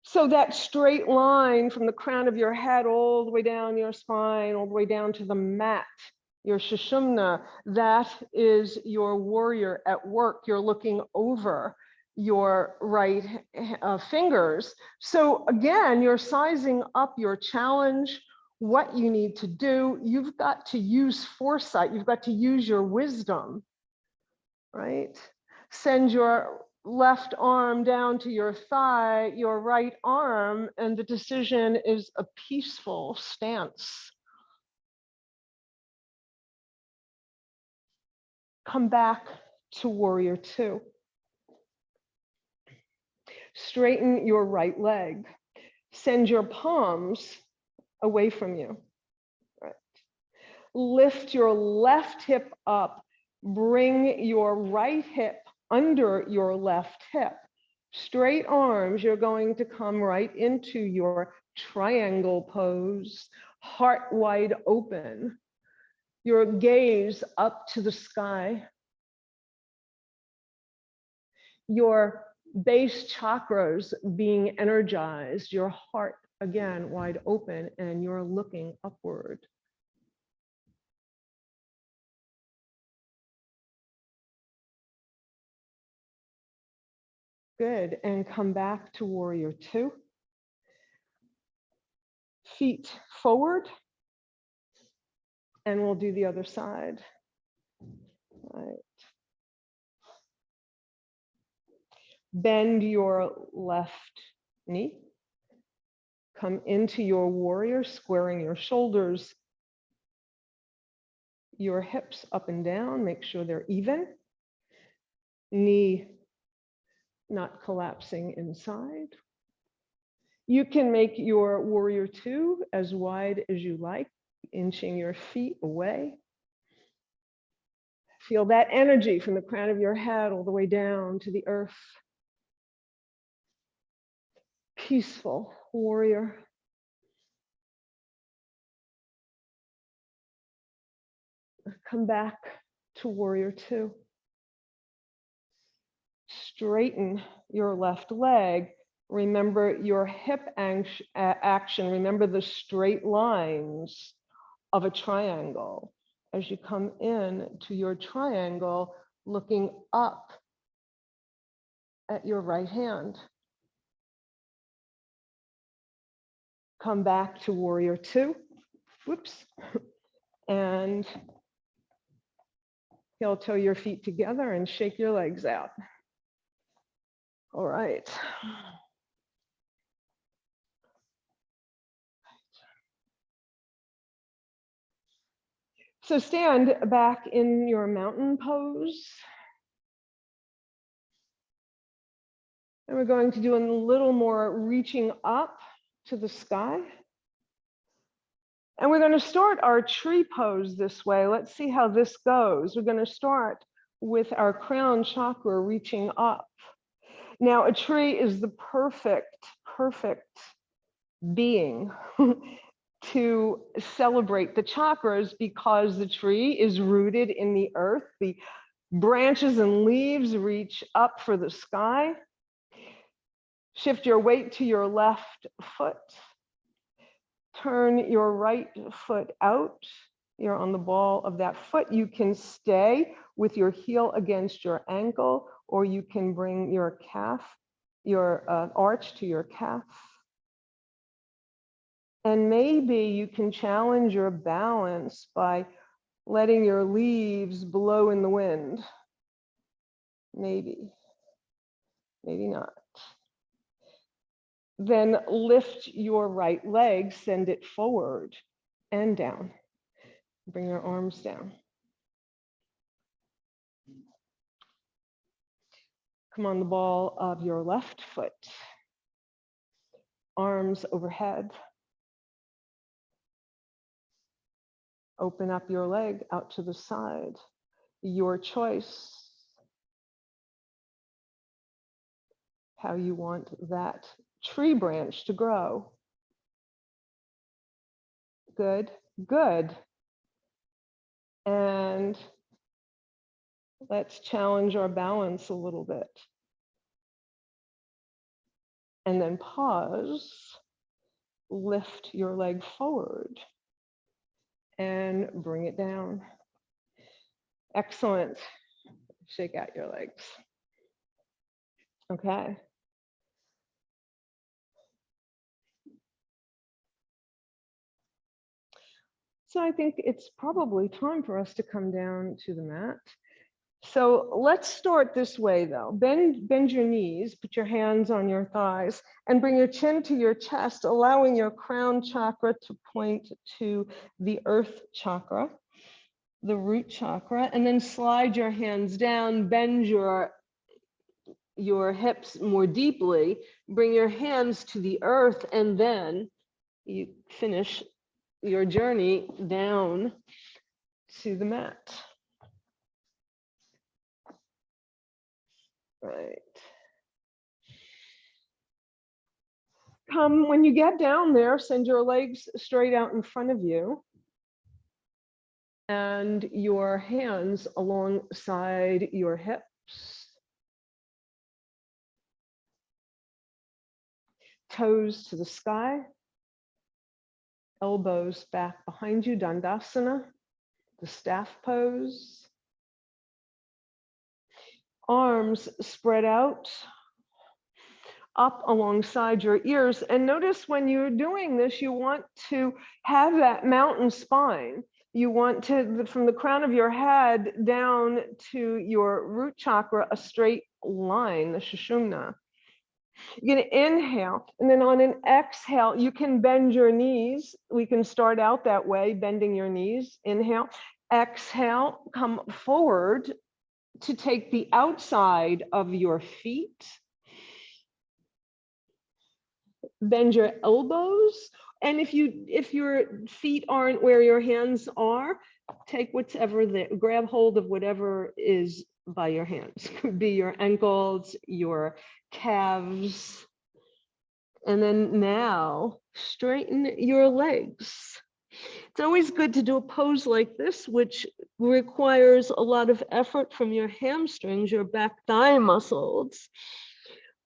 So that straight line from the crown of your head all the way down your spine, all the way down to the mat, your Sushumna, that is your warrior at work. You're looking over your right fingers. So again, you're sizing up your challenge, what you need to do. You've got to use foresight. You've got to use your wisdom, right? Send your left arm down to your thigh, your right arm, and the decision is a peaceful stance. Come back to warrior two. Straighten your right leg. Send your palms away from you. Right. Lift your left hip up. Bring your right hip under your left hip. Straight arms, you're going to come right into your triangle pose, heart wide open. Your gaze up to the sky. Your base chakras being energized, your heart again wide open, and you're looking upward. Good, and come back to warrior two. Feet forward, and we'll do the other side. Right. Bend your left knee. Come into your warrior, squaring your shoulders, your hips up and down, make sure they're even. Knee not collapsing inside. You can make your warrior two as wide as you like, inching your feet away. Feel that energy from the crown of your head all the way down to the earth. Peaceful warrior. Come back to warrior two. Straighten your left leg. Remember your hip action. Remember the straight lines of a triangle. As you come in to your triangle, looking up at your right hand. Come back to warrior two. Whoops. And heel toe your feet together and shake your legs out. All right. So stand back in your mountain pose. And we're going to do a little more reaching up to the sky. And we're going to start our tree pose this way. Let's see how this goes. We're going to start with our crown chakra reaching up. Now, a tree is the perfect being to celebrate the chakras because the tree is rooted in the earth. The branches and leaves reach up for the sky. Shift your weight to your left foot. Turn your right foot out. You're on the ball of that foot. You can stay with your heel against your ankle, or you can bring your calf, your arch to your calf. And maybe you can challenge your balance by letting your leaves blow in the wind. Maybe. maybe not. Then lift your right leg, send it forward and down. Bring your arms down. Come on the ball of your left foot. Arms overhead. Open up your leg out to the side. Your choice. How you want that tree branch to grow. Good, good. And let's challenge our balance a little bit. And then pause, lift your leg forward and bring it down. Excellent. Shake out your legs. Okay. So I think it's probably time for us to come down to the mat. So let's start this way though. Bend your knees, put your hands on your thighs, and bring your chin to your chest, allowing your crown chakra to point to the earth chakra, the root chakra, and then slide your hands down, bend your hips more deeply, bring your hands to the earth, and then you finish your journey down to the mat. Right. When you get down there, send your legs straight out in front of you and your hands alongside your hips. Toes to the sky. Elbows back behind you, Dandasana, the staff pose. Arms spread out, up alongside your ears. And notice when you're doing this, you want to have that mountain spine. You want to, from the crown of your head down to your root chakra, a straight line, the Sushumna. You're going to inhale, and then on an exhale, you can bend your knees. We can start out that way, bending your knees. Inhale, exhale, come forward to take the outside of your feet. Bend your elbows, and if your feet aren't where your hands are, take whatever grab hold of whatever is by your hands. Could be your ankles, your calves, and then now straighten your legs. It's always good to do a pose like this, which requires a lot of effort from your hamstrings, your back thigh muscles,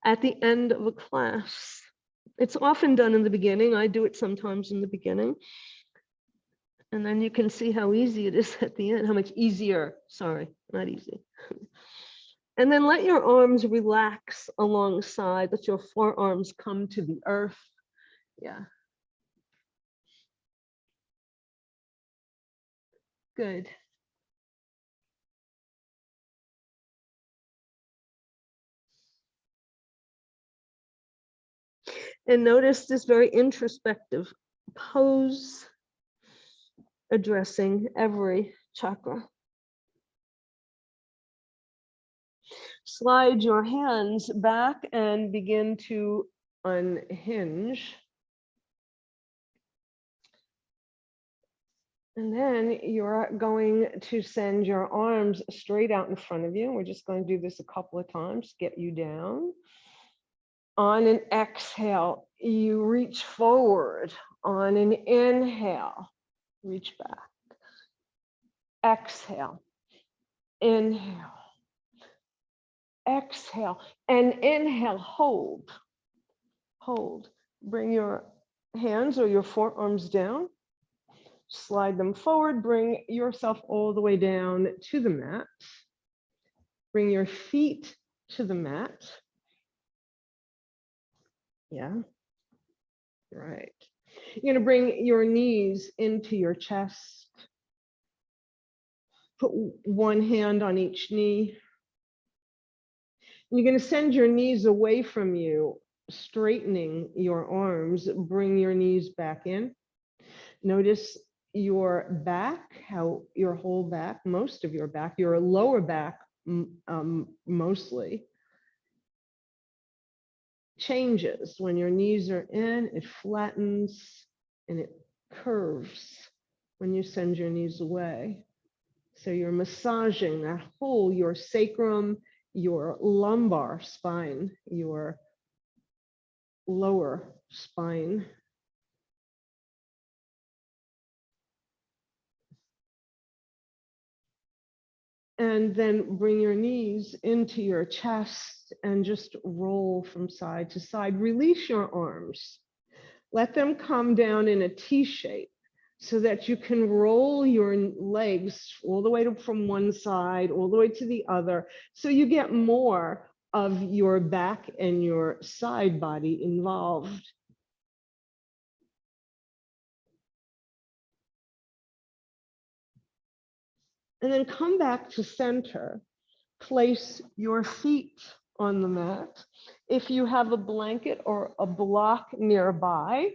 at the end of a class. It's often done in the beginning. I do it sometimes in the beginning. And then you can see how easy it is at the end, how much easier, sorry, not easy. And then let your arms relax alongside, let your forearms come to the earth. Yeah. Good. And notice this very introspective pose, addressing every chakra. Slide your hands back and begin to unhinge. And then you're going to send your arms straight out in front of you. We're just going to do this a couple of times, get you down. On an exhale, you reach forward. On an inhale, reach back. Exhale, inhale, exhale, and inhale, hold. Hold. Bring your hands or your forearms down. Slide them forward, bring yourself all the way down to the mat. Bring your feet to the mat. Yeah, right. You're gonna bring your knees into your chest. Put one hand on each knee. You're going to send your knees away from you, straightening your arms. Bring your knees back in. Notice your back, how your whole back, most of your back, your lower back mostly changes. When your knees are in, it flattens and it curves when you send your knees away. So you're massaging that whole, your sacrum, your lumbar spine, your lower spine. And then bring your knees into your chest and just roll from side to side. Release your arms. Let them come down in a T shape so that you can roll your legs all the way from one side, all the way to the other. So you get more of your back and your side body involved. And then come back to center. Place your feet on the mat. If you have a blanket or a block nearby,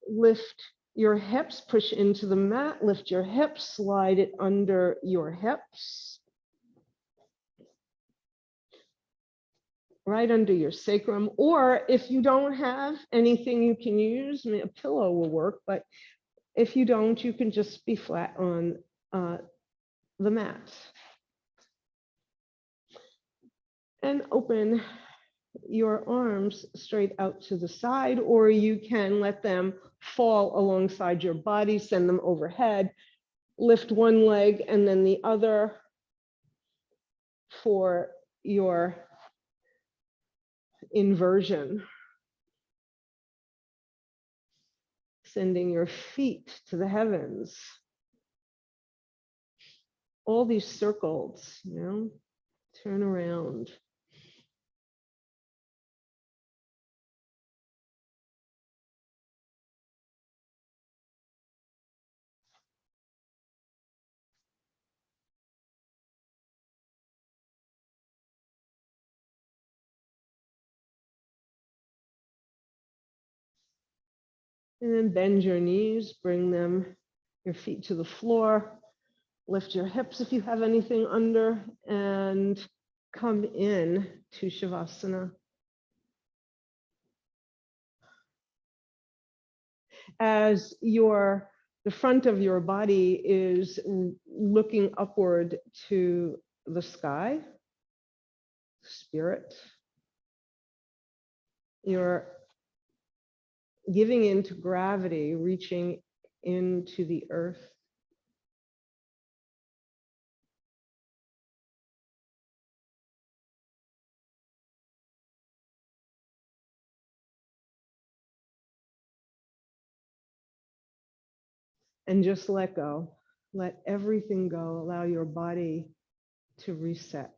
lift your hips, push into the mat, lift your hips, slide it under your hips, right under your sacrum. Or if you don't have anything you can use, I mean, a pillow will work, but if you don't, you can just be flat on the mat. And open your arms straight out to the side, or you can let them fall alongside your body, send them overhead, lift one leg and then the other for your inversion. Sending your feet to the heavens. All these circles, you know, turn around. And then bend your knees, bring them, your feet to the floor. Lift your hips if you have anything under, and come in to Shavasana. As the front of your body is looking upward to the sky, spirit, you're giving into gravity, reaching into the earth. And just let go. Let everything go. Allow your body to reset.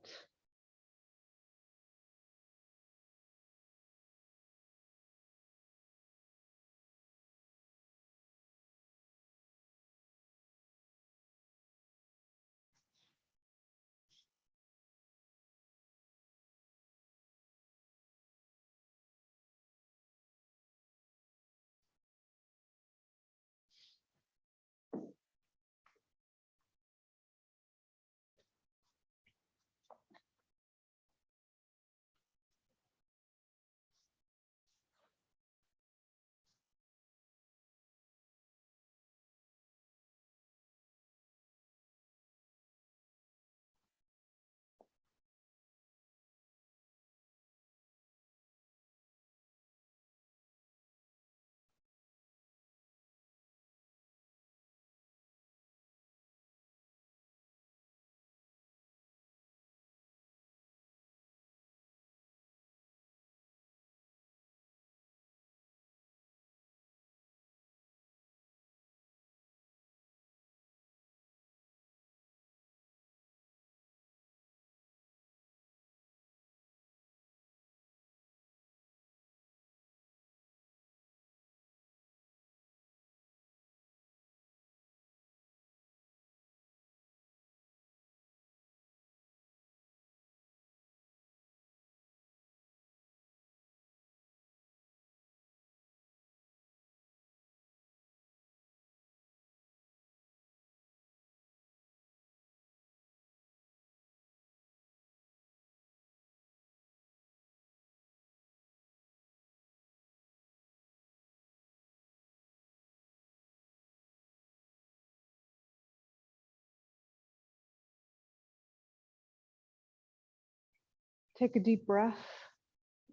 Take a deep breath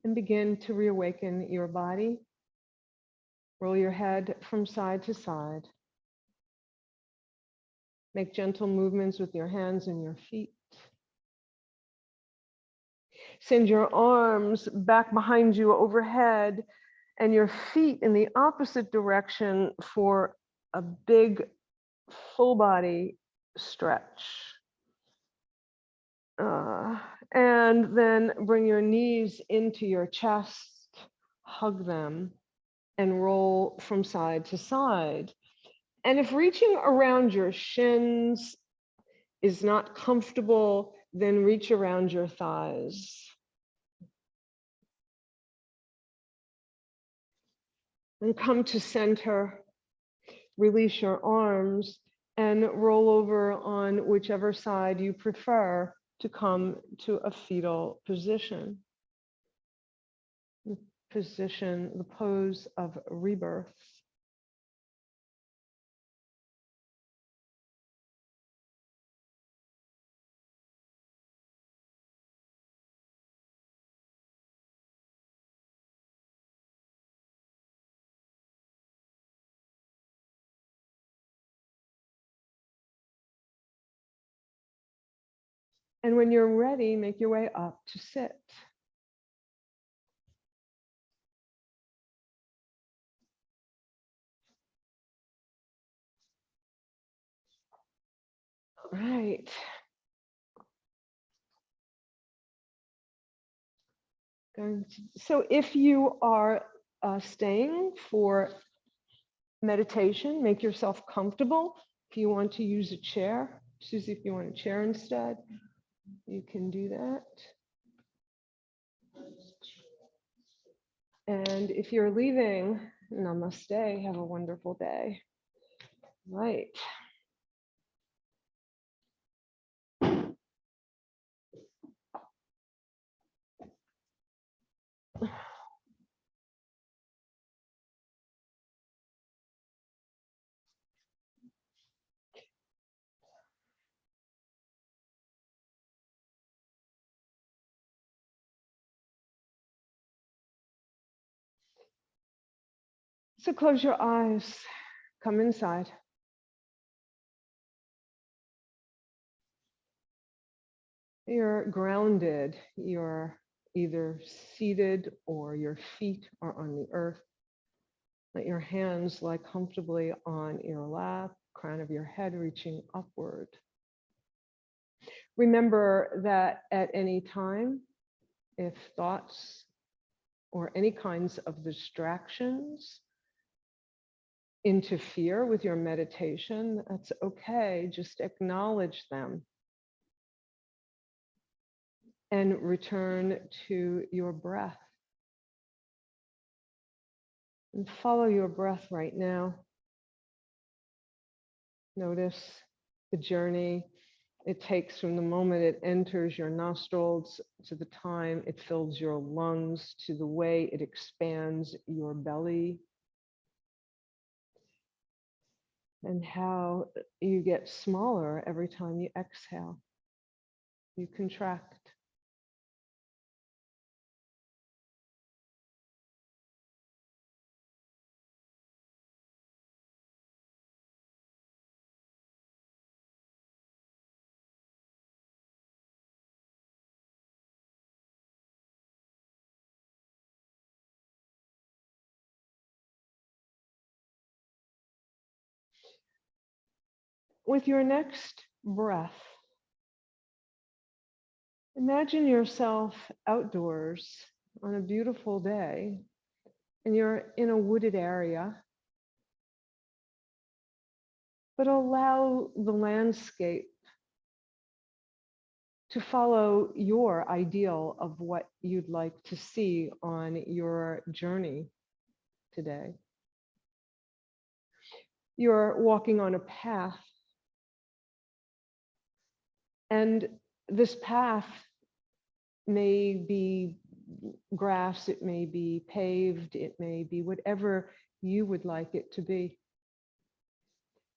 and begin to reawaken your body. Roll your head from side to side. Make gentle movements with your hands and your feet. Send your arms back behind you overhead and your feet in the opposite direction for a big full body stretch. And then bring your knees into your chest, hug them, and roll from side to side. And if reaching around your shins is not comfortable, then reach around your thighs. And come to center, release your arms, and roll over on whichever side you prefer to come to a fetal position. The pose of rebirth. And when you're ready, make your way up to sit. All right. So if you are staying for meditation, make yourself comfortable. If you want to use a chair, Susie, if you want a chair instead, you can do that. And if you're leaving, namaste, have a wonderful day. Right. So close your eyes, come inside. You're grounded, you're either seated or your feet are on the earth. Let your hands lie comfortably on your lap, crown of your head reaching upward. Remember that at any time, if thoughts or any kinds of distractions interfere with your meditation, that's okay. Just acknowledge them and return to your breath. And follow your breath right now. Notice the journey it takes from the moment it enters your nostrils to the time it fills your lungs, to the way it expands your belly, and how you get smaller every time you exhale. You contract. With your next breath, imagine yourself outdoors on a beautiful day, and you're in a wooded area, but allow the landscape to follow your ideal of what you'd like to see on your journey today. You're walking on a path, and this path may be grass, it may be paved, it may be whatever you would like it to be.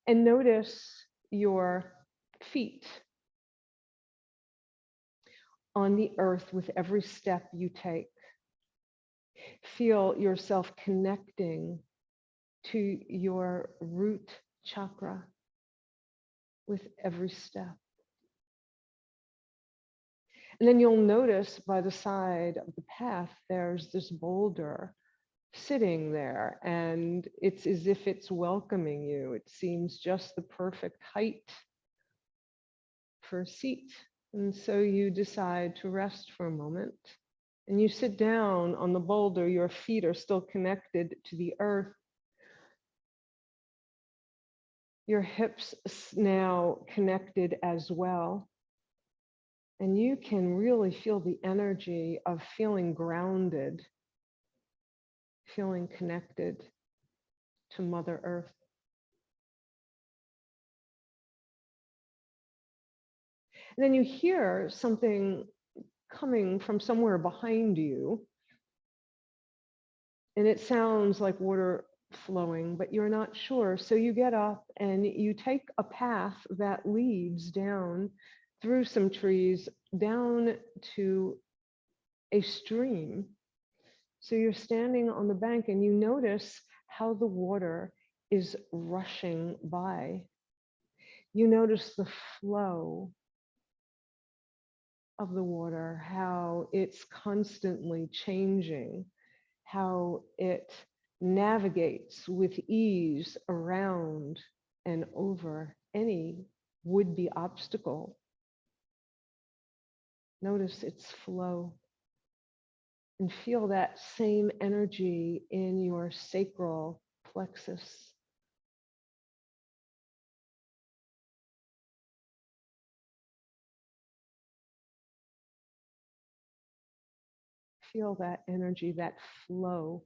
And notice your feet. on the earth with every step you take. Feel yourself connecting to your root chakra with every step. And then you'll notice by the side of the path, there's this boulder sitting there, and it's as if it's welcoming you. It seems just the perfect height for a seat. And so you decide to rest for a moment, and you sit down on the boulder. Your feet are still connected to the earth. Your hips now connected as well. And you can really feel the energy of feeling grounded, feeling connected to Mother Earth. And then you hear something coming from somewhere behind you. And it sounds like water flowing, but you're not sure. So you get up and you take a path that leads down through some trees, down to a stream. So you're standing on the bank and you notice how the water is rushing by. You notice the flow of the water, how it's constantly changing, how it navigates with ease around and over any would-be obstacle. Notice its flow and feel that same energy in your sacral plexus. Feel that energy, that flow.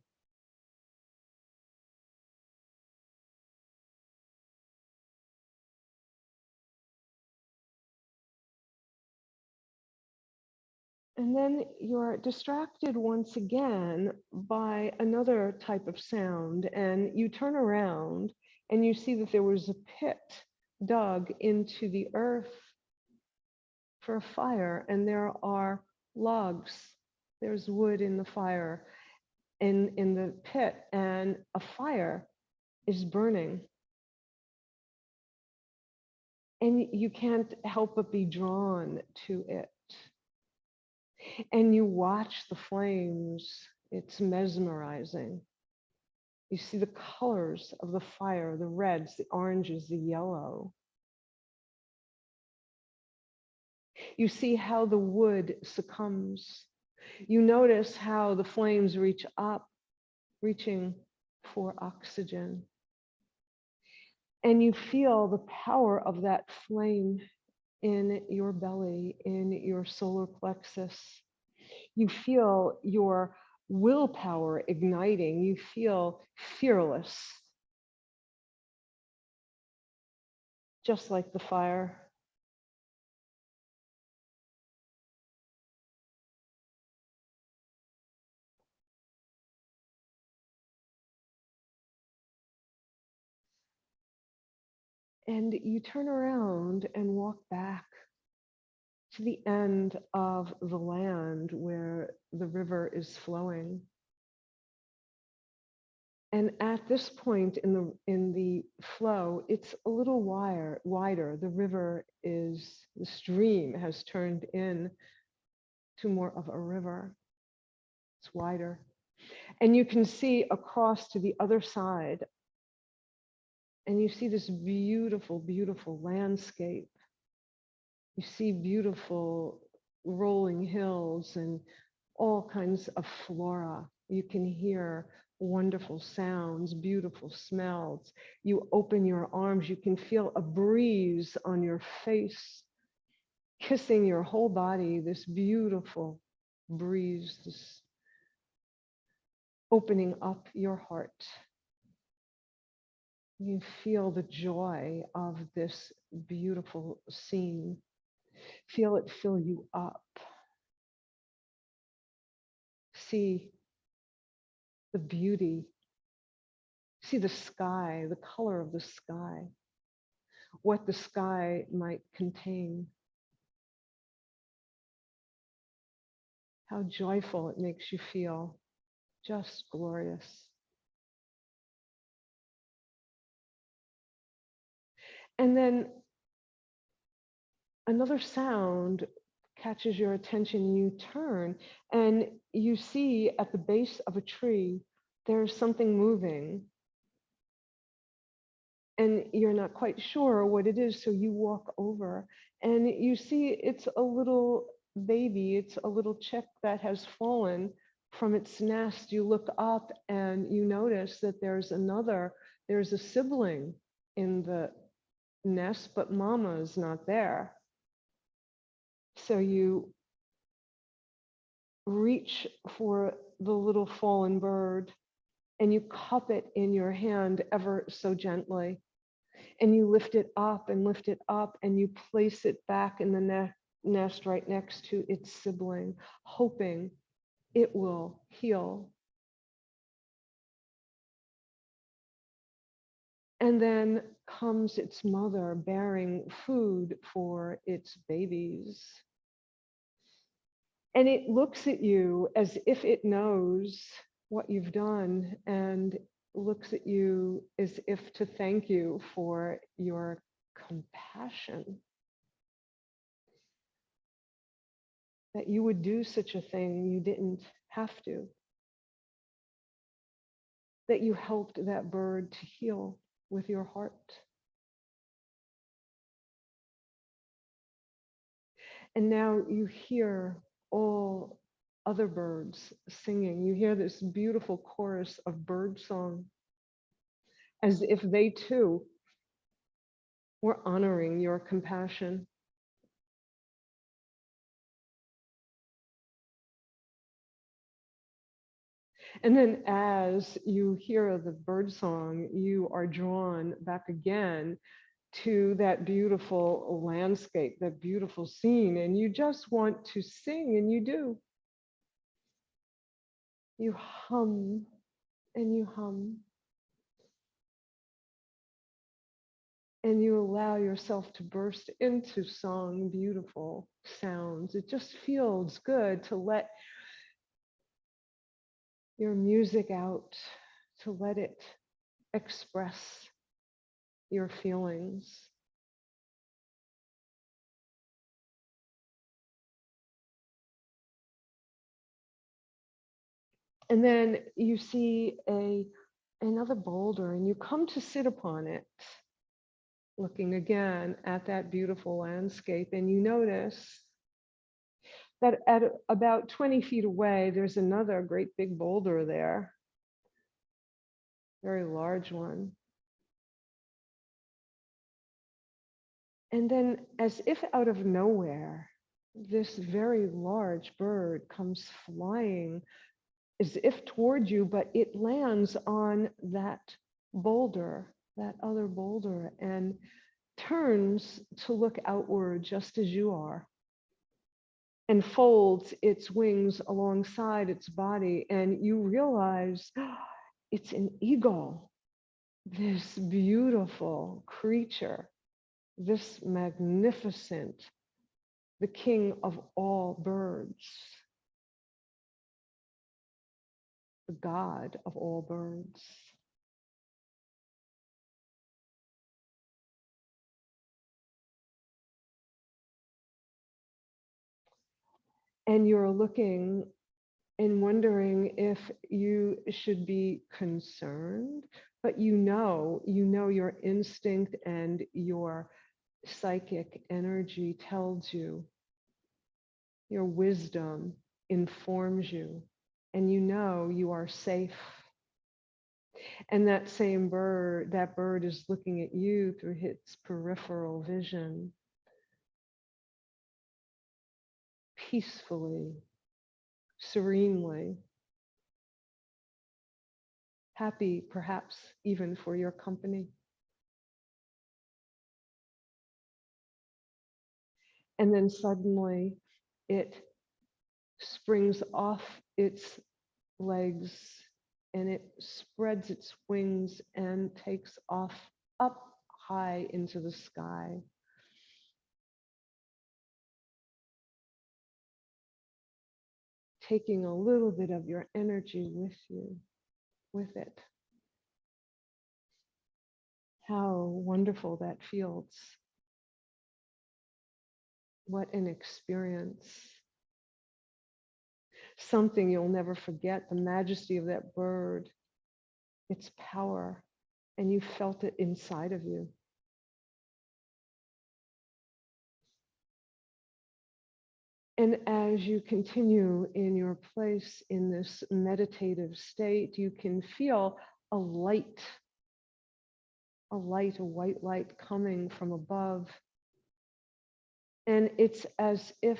And then you're distracted once again by another type of sound, and you turn around and you see that there was a pit dug into the earth for a fire, and there are logs. There's wood in the fire, in the pit, and a fire is burning. And you can't help but be drawn to it. And you watch the flames. It's mesmerizing. You see the colors of the fire, the reds, the oranges, the yellow. You see how the wood succumbs. You notice how the flames reach up, reaching for oxygen. And you feel the power of that flame in your belly, in your solar plexus. You feel your willpower igniting. You feel fearless, just like the fire. And you turn around and walk back to the end of the land where the river is flowing. And at this point in the flow, it's a little wider. The stream has turned in to more of a river. It's wider. And you can see across to the other side, and you see this beautiful, beautiful landscape. You see beautiful rolling hills and all kinds of flora. You can hear wonderful sounds, beautiful smells. You open your arms, you can feel a breeze on your face, kissing your whole body, this beautiful breeze, this opening up your heart. You feel the joy of this beautiful scene. Feel it fill you up. See the beauty. See the sky, the color of the sky, what the sky might contain. how joyful it makes you feel. Just glorious. And then another sound catches your attention. You turn and you see at the base of a tree, there's something moving. And you're not quite sure what it is. So you walk over and you see it's a little baby. It's a little chick that has fallen from its nest. You look up and you notice that there's a sibling in the nest, but mama is not there. So you reach for the little fallen bird and you cup it in your hand ever so gently. And you lift it up and you place it back in the nest right next to its sibling, hoping it will heal. And then comes its mother bearing food for its babies. And it looks at you as if it knows what you've done and looks at you as if to thank you for your compassion. That you would do such a thing, you didn't have to. That you helped that bird to heal with your heart. And now you hear all other birds singing. You hear this beautiful chorus of bird song, as if they too were honoring your compassion. And then as you hear the bird song, you are drawn back again to that beautiful landscape, that beautiful scene, and you just want to sing, and you do. You hum and you hum. And you allow yourself to burst into song, beautiful sounds. It just feels good to let your music out, to let it express your feelings. And then you see another boulder and you come to sit upon it, looking again at that beautiful landscape, and you notice that at about 20 feet away, there's another great big boulder there, very large one. And then as if out of nowhere, this very large bird comes flying as if toward you, but it lands on that boulder, that other boulder, and turns to look outward just as you are, and folds its wings alongside its body. And you realize it's an eagle, this beautiful creature, this magnificent, the king of all birds, the god of all birds. And you're looking and wondering if you should be concerned, but you know your instinct and your psychic energy tells you, your wisdom informs you, and you know you are safe. And that same bird, that bird is looking at you through its peripheral vision, peacefully, serenely, happy perhaps even for your company. And then suddenly it springs off its legs and it spreads its wings and takes off up high into the sky. taking a little bit of your energy with you, with it. How wonderful that feels. What an experience. Something you'll never forget, the majesty of that bird, its power, and you felt it inside of you. And as you continue in your place in this meditative state, you can feel a light, a white light coming from above. And it's as if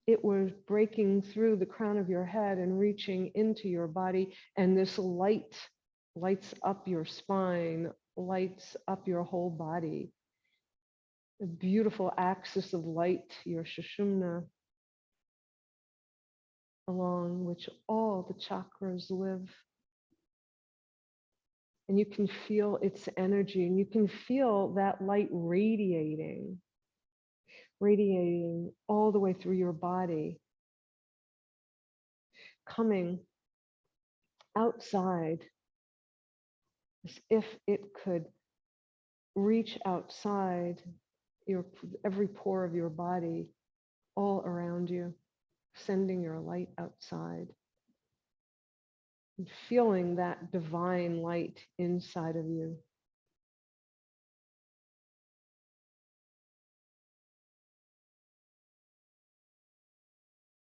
it was breaking through the crown of your head and reaching into your body. And this light lights up your spine, lights up your whole body. A beautiful axis of light, your Sushumna, along which all the chakras live. And you can feel its energy, and you can feel that light radiating all the way through your body, coming outside, as if it could reach outside every pore of your body, all around you, sending your light outside. And feeling that divine light inside of you.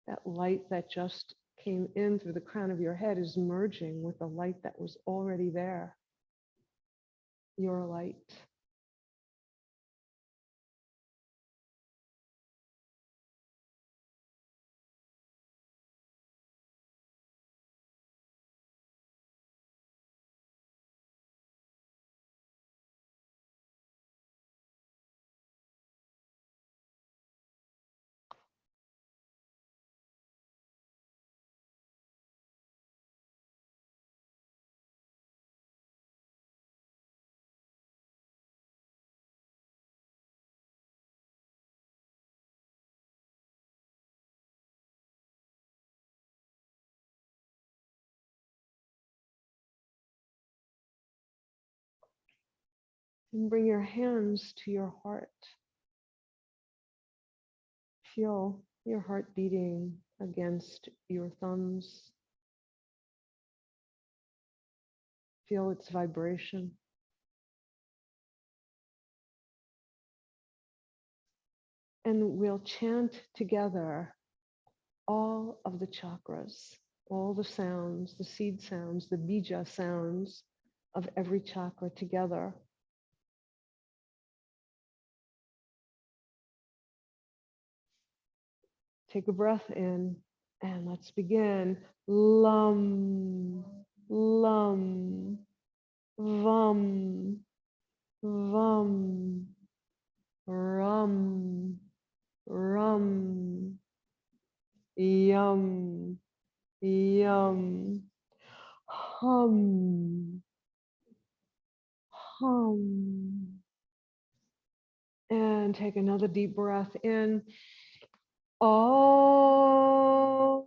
That light that just came in through the crown of your head is merging with the light that was already there. Your light. And bring your hands to your heart. Feel your heart beating against your thumbs. Feel its vibration. And we'll chant together all of the chakras, all the sounds, the seed sounds, the bija sounds of every chakra together. Take a breath in and let's begin. Lum, lum, vam, vam, ram, ram, yum, yum, hum, hum. And take another deep breath in. Oh.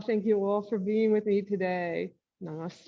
Thank you all for being with me today. Namaste.